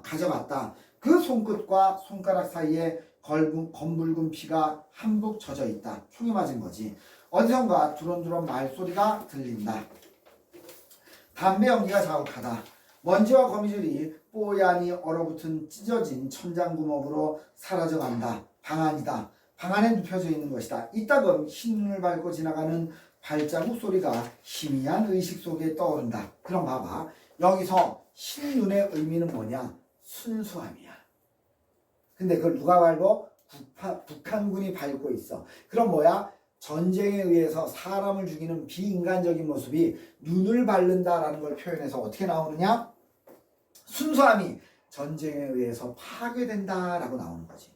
가져갔다. 그 손끝과 손가락 사이에 검붉은 피가 한북 젖어 있다. 총이 맞은 거지. 어디선가 두런두런 말소리가 들린다. 담배 연기가 자욱하다. 먼지와 거미줄이 뽀얀히 얼어붙은 찢어진 천장 구멍으로 사라져간다. 방 안이다. 방 안에 눕혀져 있는 것이다. 이따금 흰눈을 밟고 지나가는 발자국 소리가 희미한 의식 속에 떠오른다. 그럼 봐봐. 여기서 흰눈의 의미는 뭐냐? 순수함이야. 근데 그걸 누가 밟고? 북한군이 밟고 있어. 그럼 뭐야? 전쟁에 의해서 사람을 죽이는 비인간적인 모습이 눈을 밟는다라는 걸 표현해서 어떻게 나오느냐? 순수함이 전쟁에 의해서 파괴된다라고 나오는 거지.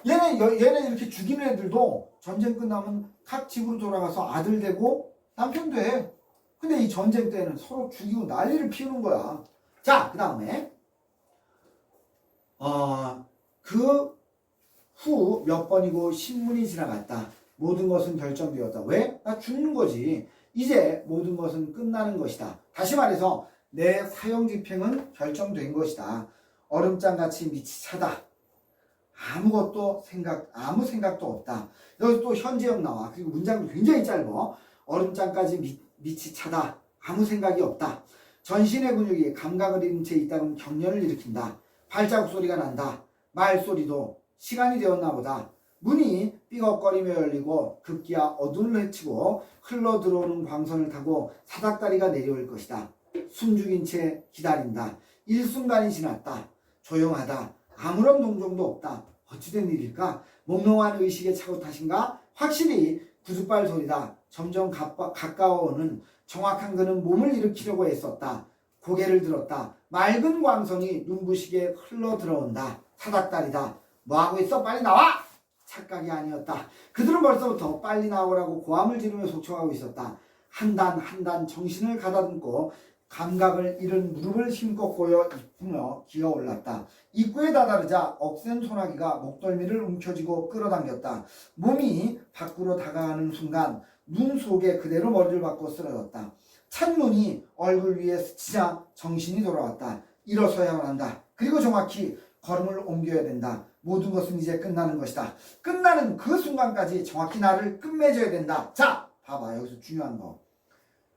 얘네 이렇게 죽이는 애들도 전쟁 끝나면 각 집으로 돌아가서 아들 되고 남편 돼. 근데 이 전쟁 때는 서로 죽이고 난리를 피우는 거야. 자, 그 다음에 그 후 몇 번이고 신문이 지나갔다. 모든 것은 결정되었다. 왜? 나 죽는 거지. 이제 모든 것은 끝나는 것이다. 다시 말해서 내 사형집행은 결정된 것이다. 얼음장같이 밑이 차다. 아무 생각도 없다. 여기서 또 현재형 나와. 그리고 문장도 굉장히 짧아. 얼음장까지 밑이 차다. 아무 생각이 없다. 전신의 근육이 감각을 잃은 채 있다면 경련을 일으킨다. 발자국 소리가 난다. 말소리도 시간이 되었나 보다. 문이 삐걱거리며 열리고 급기야 어둠을 헤치고 흘러들어오는 광선을 타고 사닥다리가 내려올 것이다. 숨죽인 채 기다린다. 일순간이 지났다. 조용하다. 아무런 동정도 없다. 어찌된 일일까? 몽롱한 의식의 차고 탓인가? 확실히 구두발 소리다. 점점 가까워오는 정확한 그는 몸을 일으키려고 애썼다. 고개를 들었다. 맑은 광선이 눈부시게 흘러들어온다. 사닥다리다. 뭐하고 있어? 빨리 나와! 착각이 아니었다. 그들은 벌써부터 빨리 나오라고 고함을 지르며 속촉하고 있었다. 한 단 한 단 정신을 가다듬고 감각을 잃은 무릎을 힘껏 꼬여 입으며 기어올랐다. 입구에 다다르자 억센 소나기가 목덜미를 움켜쥐고 끌어당겼다. 몸이 밖으로 다가가는 순간 눈 속에 그대로 머리를 박고 쓰러졌다. 찬눈이 얼굴 위에 스치자 정신이 돌아왔다. 일어서야만 한다. 그리고 정확히 걸음을 옮겨야 된다. 모든 것은 이제 끝나는 것이다. 끝나는 그 순간까지 정확히 나를 끝맺어야 된다. 자, 봐봐. 여기서 중요한 거.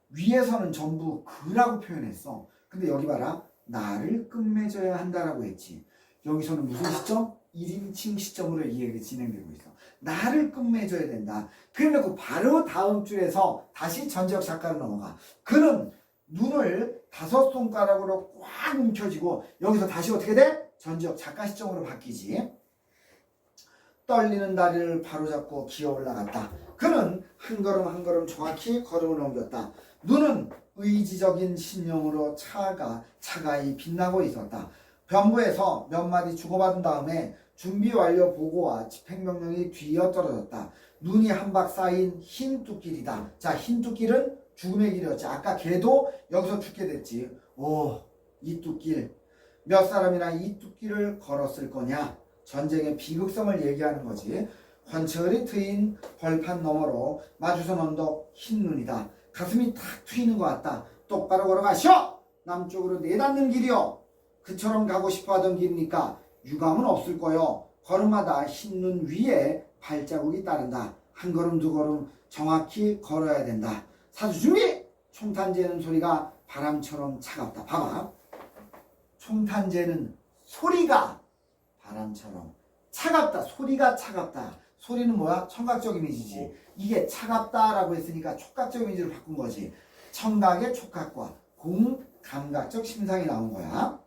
위에서는 전부 그라고 표현했어. 근데 여기 봐라. 나를 끝맺어야 한다라고 했지. 여기서는 무슨 시점? 1인칭 시점으로 이 얘기가 진행되고 있어. 나를 끝맺어야 된다. 그래놓고 바로 다음 줄에서 다시 전지적 작가로 넘어가. 그는 눈을 5손가락으로 꽉 움켜쥐고 여기서 다시 어떻게 돼? 전지적 작가 시점으로 바뀌지. 떨리는 다리를 바로잡고 기어 올라갔다. 그는 한 걸음 한 걸음 정확히 걸음을 옮겼다. 눈은 의지적인 신용으로 차가히 빛나고 있었다. 변부에서 몇 마디 주고받은 다음에 준비 완료 보고와 집행명령이 뒤이어 떨어졌다. 눈이 한 박 쌓인 흰 뚝길이다. 자, 흰 뚝길은 죽음의 길이었지. 아까 걔도 여기서 죽게 됐지. 오, 이 뚝길. 몇 사람이나 이 뚝길을 걸었을 거냐? 전쟁의 비극성을 얘기하는 거지. 훤철이 트인 벌판 너머로 마주선 언덕 흰 눈이다. 가슴이 탁 트이는 것 같다. 똑바로 걸어가시오! 남쪽으로 내닫는 길이요. 그처럼 가고 싶어 하던 길이니까 유감은 없을 거요. 걸음마다 흰 눈 위에 발자국이 따른다. 한 걸음 두 걸음 정확히 걸어야 된다. 사수 준비! 총탄 재는 소리가 바람처럼 차갑다. 봐봐. 총탄 재는 소리가 바람처럼 차갑다. 소리가 차갑다. 소리는 뭐야? 청각적 이미지지. 이게 차갑다라고 했으니까 촉각적 이미지를 바꾼 거지. 청각의 촉각과 공감각적 심상이 나온 거야.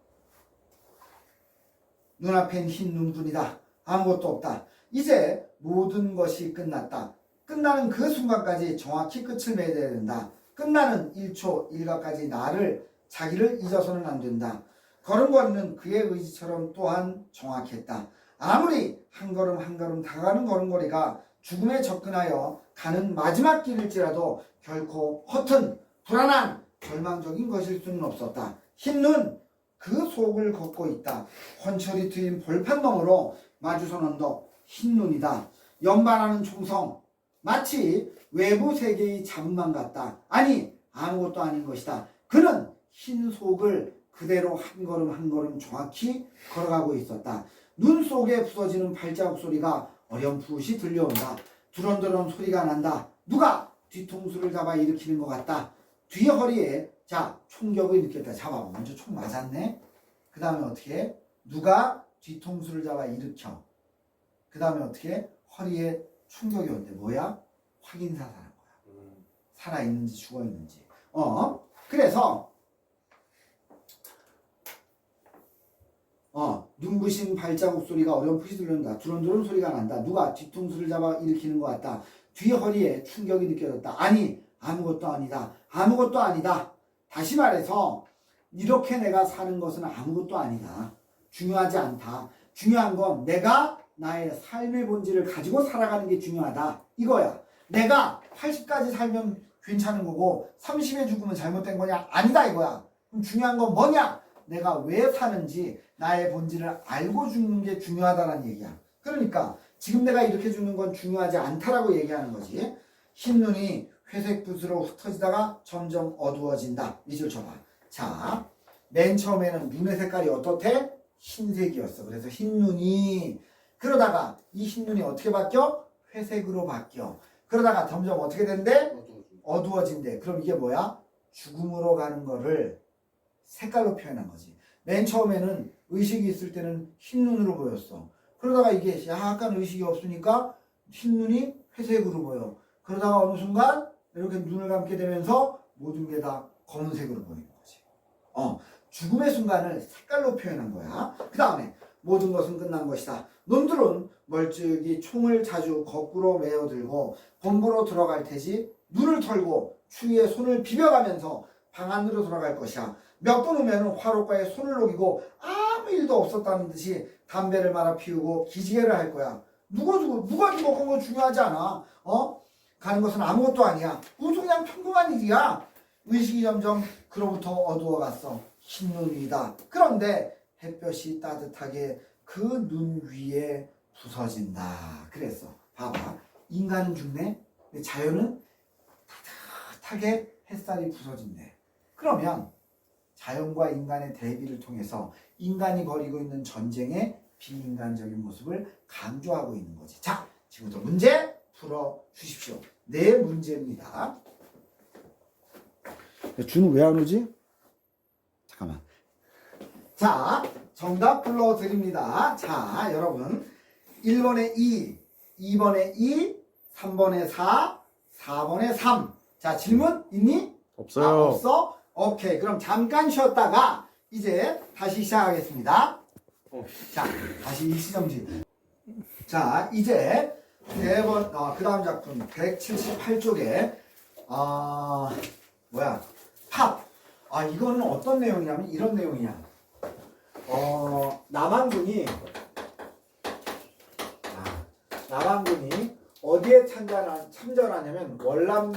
눈앞엔 흰 눈뿐이다. 아무것도 없다. 이제 모든 것이 끝났다. 끝나는 그 순간까지 정확히 끝을 맺어야 된다. 끝나는 1초 1가까지 자기를 잊어서는 안 된다. 걸음걸이는 그의 의지처럼 또한 정확했다. 아무리 한 걸음 한 걸음 다가가는 걸음걸이가 죽음에 접근하여 가는 마지막 길일지라도 결코 허튼, 불안한, 절망적인 것일 수는 없었다. 흰 눈, 그 속을 걷고 있다. 훤철이 트인 벌판 너머로 마주선 언덕, 흰 눈이다. 연반하는 총성, 마치 외부 세계의 자문만 같다. 아니, 아무것도 아닌 것이다. 그는 흰 속을 그대로 한 걸음 한 걸음 정확히 걸어가고 있었다. 눈 속에 부서지는 발자국 소리가 어렴풋이 들려온다. 두런두런 소리가 난다. 누가 뒤통수를 잡아 일으키는 것 같다. 뒤 허리에 자 총격을 느꼈다. 잡아봐. 먼저 총 맞았네. 그 다음에 어떻게 해? 누가 뒤통수를 잡아 일으켜. 그 다음에 어떻게 해? 허리에 충격이 온대. 뭐야? 확인사살한 거야. 살아있는지 죽어있는지. 그래서 눈부신 발자국 소리가 어렴풋이 들린다. 두런두런 소리가 난다. 누가 뒤통수를 잡아 일으키는 것 같다. 뒤 허리에 충격이 느껴졌다. 아니, 아무것도 아니다. 아무것도 아니다. 다시 말해서 이렇게 내가 사는 것은 아무것도 아니다. 중요하지 않다. 중요한 건 내가 나의 삶의 본질을 가지고 살아가는 게 중요하다. 이거야. 내가 80까지 살면 괜찮은 거고 30에 죽으면 잘못된 거냐? 아니다 이거야. 그럼 중요한 건 뭐냐? 내가 왜 사는지 나의 본질을 알고 죽는 게 중요하다는 얘기야. 그러니까 지금 내가 이렇게 죽는 건 중요하지 않다라고 얘기하는 거지. 흰 눈이 회색 붓으로 흩어지다가 점점 어두워진다. 밑줄 쳐봐. 자, 맨 처음에는 눈의 색깔이 어떻대? 흰색이었어. 그래서 흰 눈이 그러다가 이 흰 눈이 어떻게 바뀌어? 회색으로 바뀌어. 그러다가 점점 어떻게 된대? 어두워진대. 그럼 이게 뭐야? 죽음으로 가는 거를 색깔로 표현한 거지. 맨 처음에는 의식이 있을 때는 흰 눈으로 보였어. 그러다가 이게 약간 의식이 없으니까 흰 눈이 회색으로 보여. 그러다가 어느 순간 이렇게 눈을 감게 되면서 모든 게 다 검은색으로 보이는 거지. 죽음의 순간을 색깔로 표현한 거야. 그 다음에 모든 것은 끝난 것이다. 놈들은 멀찍이 총을 자주 거꾸로 메어들고 본부로 들어갈 테지 눈을 털고 추위에 손을 비벼가면서 방 안으로 돌아갈 것이야. 몇 분 후면 화로가에 손을 녹이고 아무 일도 없었다는 듯이 담배를 말아 피우고 기지개를 할 거야. 누가 죽었건 건 중요하지 않아. 가는 것은 아무것도 아니야. 그것은 그냥 평범한 일이야. 의식이 점점 그로부터 어두워갔어. 흰눈이다. 그런데 햇볕이 따뜻하게 그 눈 위에 부서진다. 그랬어. 봐봐. 인간은 죽네. 근데 자연은 따뜻하게 햇살이 부서진대. 그러면 자연과 인간의 대비를 통해서 인간이 벌이고 있는 전쟁의 비인간적인 모습을 강조하고 있는 거지. 자, 지금부터 문제 풀어 주십시오. 네 문제입니다. 준우 왜 안 오지? 잠깐만. 자, 정답 불러드립니다. 자, 여러분. 1번에 2, 2번에 2, 3번에 4, 4번에 3. 자, 질문 있니? 없어요. 아, 없어? 오케이. 그럼 잠깐 쉬었다가 이제 다시 시작하겠습니다. 자, 다시 일시정지. 자, 이제 네 번, 그 다음 작품 178쪽에 뭐야? 팝. 이거는 어떤 내용이냐면 이런 내용이야. 남한군이 어디에 참전하냐면 월남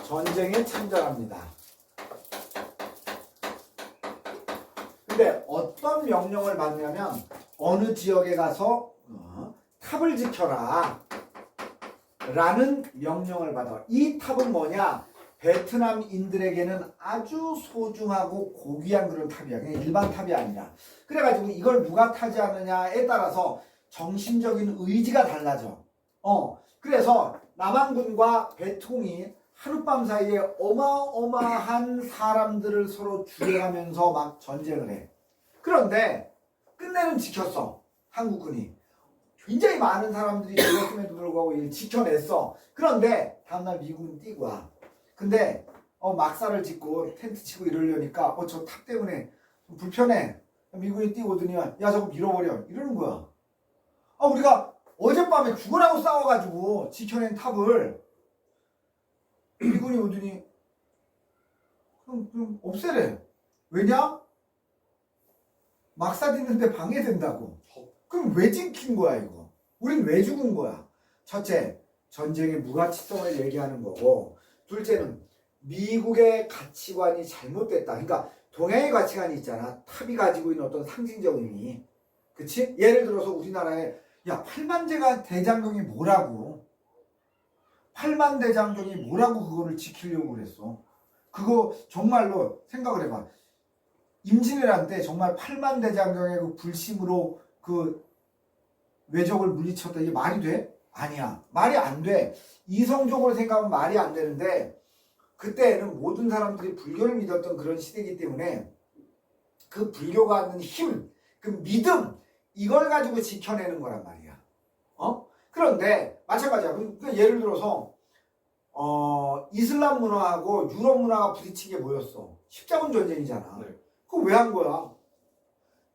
전쟁에 참전합니다. 근데 어떤 명령을 받냐면 어느 지역에 가서 탑을 지켜라 라는 명령을 받아. 이 탑은 뭐냐? 베트남인들에게는 아주 소중하고 고귀한 그런 탑이야. 그냥 일반 탑이 아니라. 그래가지고 이걸 누가 타지하느냐에 따라서 정신적인 의지가 달라져. 그래서 남한군과 베통이 하룻밤 사이에 어마어마한 사람들을 서로 죽여가면서 막 전쟁을 해. 그런데 끝내는 지켰어. 한국군이. 굉장히 많은 사람들이 죽었음에도 불구하고 이를 지켜냈어. 그런데 다음날 미국은 뛰고 와. 근데 막사를 짓고 텐트 치고 이러려니까 저 탑 때문에 좀 불편해. 미군이 뛰고 오더니 야 저거 밀어버려 이러는 거야. 우리가 어젯밤에 죽으라고 싸워가지고 지켜낸 탑을 미군이 오더니 그럼 없애래. 왜냐? 막사 짓는데 방해된다고. 그럼 왜 지킨 거야 이거? 우린 왜 죽은 거야? 첫째, 전쟁의 무가치성을 얘기하는 거고, 둘째는 미국의 가치관이 잘못됐다. 그러니까 동양의 가치관이 있잖아. 탑이 가지고 있는 어떤 상징적 의미. 그치? 예를 들어서 우리나라에 야 8만 대장경이 뭐라고? 8만 대장경이 뭐라고 그거를 지키려고 그랬어? 그거 정말로 생각을 해봐. 임진왜란 때 정말 8만 대장경의 그 불심으로 그 외적을 물리쳤다. 이게 말이 돼? 아니야. 말이 안 돼. 이성적으로 생각하면 말이 안 되는데 그때는 모든 사람들이 불교를 믿었던 그런 시대이기 때문에 그 불교가 갖는 힘, 그 믿음 이걸 가지고 지켜내는 거란 말이야. 그런데 마찬가지야. 그러니까 예를 들어서 이슬람 문화하고 유럽 문화가 부딪힌 게 뭐였어? 십자군 전쟁이잖아. 네. 그거 왜 한 거야?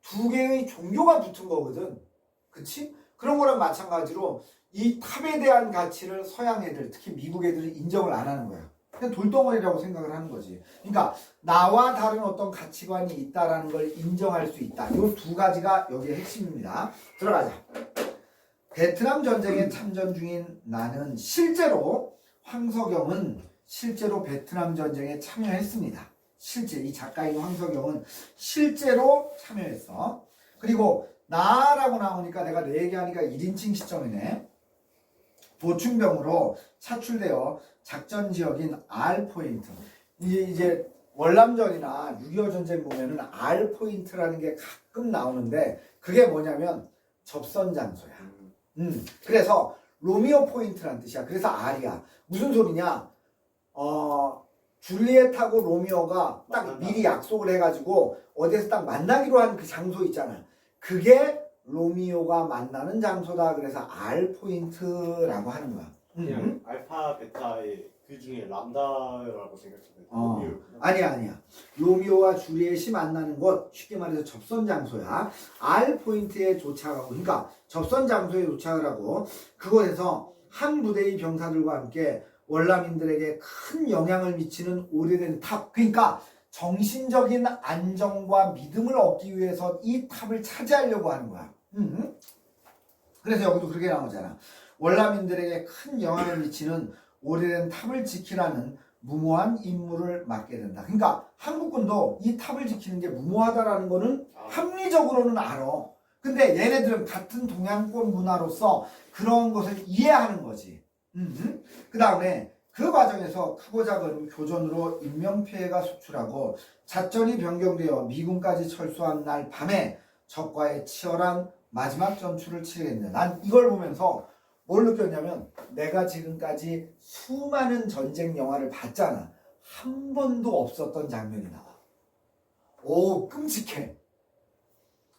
두 개의 종교가 붙은 거거든. 그치? 그런 거랑 마찬가지로 이 탑에 대한 가치를 서양 애들, 특히 미국 애들은 인정을 안 하는 거야. 그냥 돌덩어리라고 생각을 하는 거지. 그러니까 나와 다른 어떤 가치관이 있다라는 걸 인정할 수 있다. 이 두 가지가 여기의 핵심입니다. 들어가자. 베트남 전쟁에 참전 중인 나는 황석영은 실제로 베트남 전쟁에 참여했습니다. 실제 이 작가인 황석영은 실제로 참여했어. 그리고 나라고 나오니까 내가 내 얘기하니까 1인칭 시점이네. 보충병으로 차출되어 작전 지역인 R포인트. 이제 월남전이나 6.25 전쟁 보면은 R포인트라는 게 가끔 나오는데 그게 뭐냐면 접선 장소야. 그래서 로미오 포인트라는 뜻이야. 그래서 R이야. 무슨 소리냐? 줄리엣하고 로미오가 딱 미리 약속을 해가지고 어디에서 딱 만나기로 한 그 장소 있잖아. 그게 로미오가 만나는 장소다. 그래서 R 포인트라고 하는 거야. 그냥 알파 베타의 그 중에 람다라고 생각했는데 아니야. 로미오와 줄리엣이 만나는 곳, 쉽게 말해서 접선 장소야. R 포인트에 도착하고, 그러니까 접선 장소에 도착을 하고 그곳에서 한 부대의 병사들과 함께 월남인들에게 큰 영향을 미치는 오래된 탑, 그러니까 정신적인 안정과 믿음을 얻기 위해서 이 탑을 차지하려고 하는 거야. 그래서 여기도 그렇게 나오잖아. 월남인들에게 큰 영향을 미치는 오래된 탑을 지키라는 무모한 임무를 맡게 된다. 그러니까 한국군도 이 탑을 지키는 게 무모하다라는 거는 합리적으로는 알아. 근데 얘네들은 같은 동양권 문화로서 그런 것을 이해하는 거지. 그 다음에 그 과정에서 크고 작은 교전으로 인명피해가 속출하고 작전이 변경되어 미군까지 철수한 날 밤에 적과의 치열한 마지막 전투를 치르겠네. 난 이걸 보면서 뭘 느꼈냐면 내가 지금까지 수많은 전쟁 영화를 봤잖아. 한 번도 없었던 장면이 나와. 오, 끔찍해.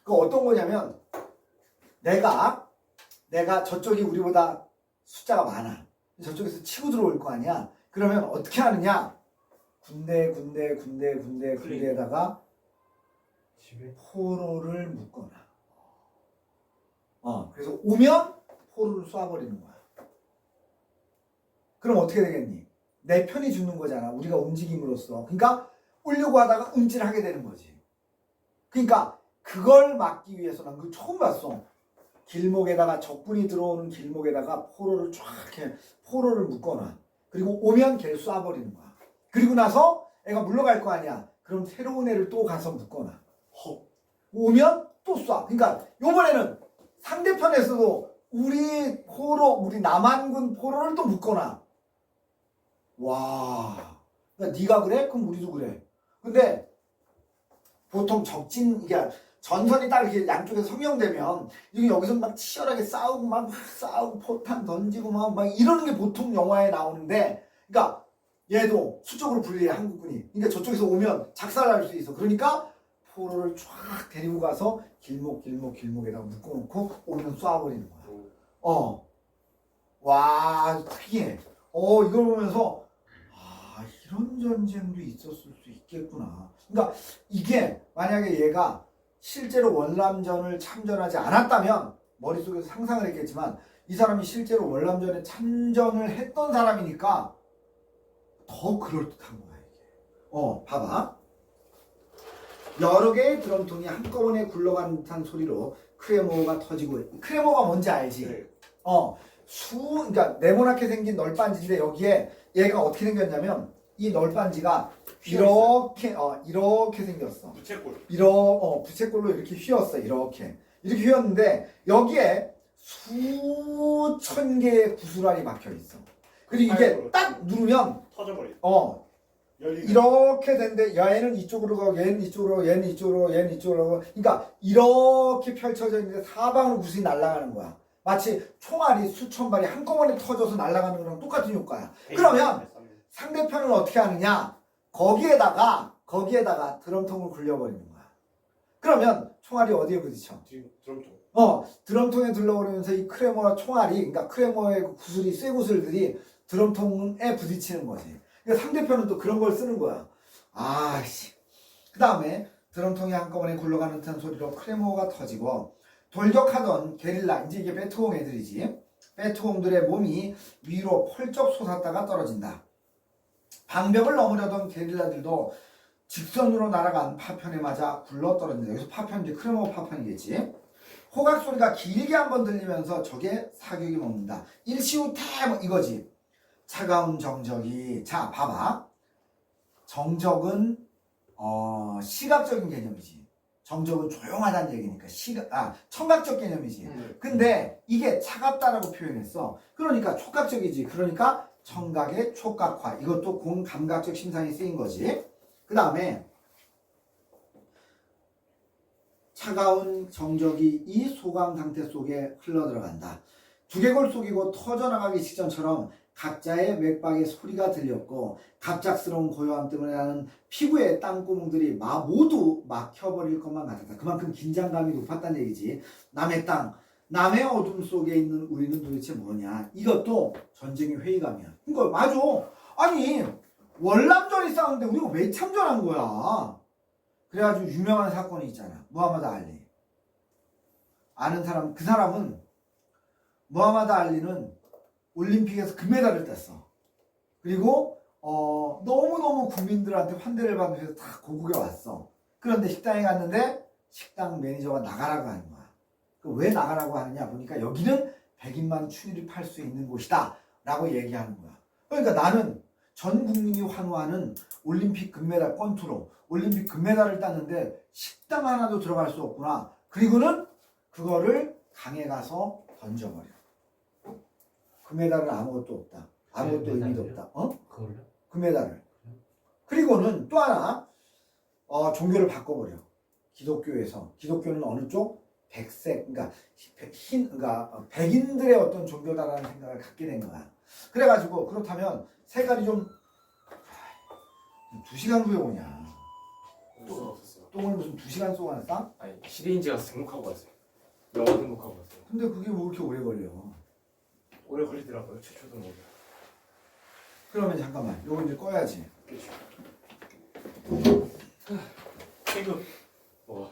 그 어떤 거냐면 내가 저쪽이 우리보다 숫자가 많아. 저쪽에서 치고 들어올 거 아니야. 그러면 어떻게 하느냐? 군데에다가 집에 포로를 묶거나. 그래서 오면 포로를 쏴버리는 거야. 그럼 어떻게 되겠니? 내 편이 죽는 거잖아. 우리가 움직임으로써. 그러니까 오려고 하다가 움찔하게 되는 거지. 그러니까 그걸 막기 위해서 난 그걸 처음 봤어. 길목에다가 적군이 들어오는 길목에다가 포로를 쫙 해, 포로를 묶거나 그리고 오면 걔를 쏴버리는 거야. 그리고 나서 애가 물러갈 거 아니야. 그럼 새로운 애를 또 가서 묶거나 오면 또 쏴. 그러니까 요번에는 상대편에서도 우리 남한군 포로를 또 묶거나. 와, 그러니까 네가 그래? 그럼 우리도 그래. 근데 보통 이게 전선이 딱 이렇게 양쪽에서 성형되면 이게 여기서 막 치열하게 싸우고 포탄 던지고 막 이러는 게 보통 영화에 나오는데, 그러니까 얘도 수적으로 불리해 한국군이. 그러니까 저쪽에서 오면 작살날 수 있어. 그러니까 포로를 쫙 데리고 가서 길목에다가 묶어놓고 오면 쏴버리는 거야. 와, 특이해. 이걸 보면서 이런 전쟁도 있었을 수 있겠구나. 그러니까 이게 만약에 얘가 실제로 월남전을 참전하지 않았다면 머릿속에서 상상을 했겠지만 이 사람이 실제로 월남전에 참전을 했던 사람이니까 더 그럴듯한 거야 이게. 봐봐. 여러 개의 드럼통이 한꺼번에 굴러가는 듯한 소리로 크레모가 터지고. 크레모가 뭔지 알지? 네. 그러니까 네모나게 생긴 널빤지인데 여기에 얘가 어떻게 생겼냐면 이 널빤지가 이렇게 생겼어. 부채꼴. 부채꼴로 이렇게 휘었어. 이렇게 휘었는데 여기에 수천 개의 구슬알이 박혀 있어. 그리고 이게 딱 누르면 터져버려. 이렇게 된데 얘는 이쪽으로 가고 얘는 이쪽으로 가고 얘는 이쪽으로 가고 얘는 이쪽으로 가고. 그러니까 이렇게 펼쳐져 있는데 사방으로 구슬이 날아가는 거야. 마치 총알이 수천 발이 한꺼번에 터져서 날아가는 거랑 똑같은 효과야. 그러면 상대편은 어떻게 하느냐? 거기에다가 드럼통을 굴려버리는 거야. 그러면 총알이 어디에 부딪혀? 드럼통. 드럼통에 둘러버리면서 이 크레모와 총알이, 그러니까 크레모의 구슬이, 쇠구슬들이 드럼통에 부딪히는 거지. 그러니까 상대편은 또 그런 걸 쓰는 거야. 그 다음에 드럼통이 한꺼번에 굴러가는 듯한 소리로 크레모가 터지고 돌격하던 게릴라, 이제 이게 베트콩 애들이지. 베트콩들의 몸이 위로 펄쩍 솟았다가 떨어진다. 방벽을 넘으려던 게릴라들도 직선으로 날아간 파편에 맞아 굴러 떨어진다. 여기서 파편, 이제 크레모 파편이겠지. 호각 소리가 길게 한번 들리면서 적의 사격이 멈는다. 일시후퇴 이거지. 차가운 정적이. 자, 봐봐. 정적은 시각적인 개념이지. 정적은 조용하다는 얘기니까 청각적 개념이지. 근데 이게 차갑다라고 표현했어. 그러니까 촉각적이지. 그러니까 청각의 촉각화. 이것도 공감각적 심상이 쓰인 거지. 그 다음에 차가운 정적이 이 소강 상태 속에 흘러들어간다. 두개골 속이고 터져나가기 직전처럼 각자의 맥박에 소리가 들렸고 갑작스러운 고요함 때문에 나는 피부에 땅구멍들이 모두 막혀버릴 것만 같았다. 그만큼 긴장감이 높았다는 얘기지. 남의 땅, 남의 어둠 속에 있는 우리는 도대체 뭐냐. 이것도 전쟁의 회의감이야. 그러니까 맞아. 아니 월남전이 싸우는데 우리가 왜 참전한 거야. 그래가지고 유명한 사건이 있잖아. 무하마드 알리. 아는 사람, 그 사람은 무하마드 알리는 올림픽에서 금메달을 땄어. 그리고 너무너무 국민들한테 환대를 받으면서 다 고국에 왔어. 그런데 식당에 갔는데 식당 매니저가 나가라고 하는 거야. 왜 나가라고 하느냐 보니까 여기는 100인만 출입할 수 있는 곳이다 라고 얘기하는 거야. 그러니까 나는 전 국민이 환호하는 올림픽 금메달 권투로 올림픽 금메달을 땄는데 식당 하나도 들어갈 수 없구나. 그리고는 그거를 강에 가서 던져버려. 금메달은 아무것도 없다. 아무것도 의미도 없다. 그걸요? 금메달을. 그리고는 또 하나 종교를 바꿔버려. 기독교는 어느 쪽? 백색, 그러니까 그러니까 백인들의 어떤 종교다라는 생각을 갖게 된 거야. 그래가지고 그렇다면 색깔이 좀 2시간 후에 오냐? 무슨 없었어요. 똥을 무슨 2시간 동안 싸? 아니 시리인지 가서 등록하고 왔어요. 영어 등록하고 왔어요. 근데 그게 왜 이렇게 오래 걸려? 오래 걸리더라고요. 최초 등록이. 그러면 잠깐만, 요거 이제 꺼야지. 그렇죠. 태급 뭐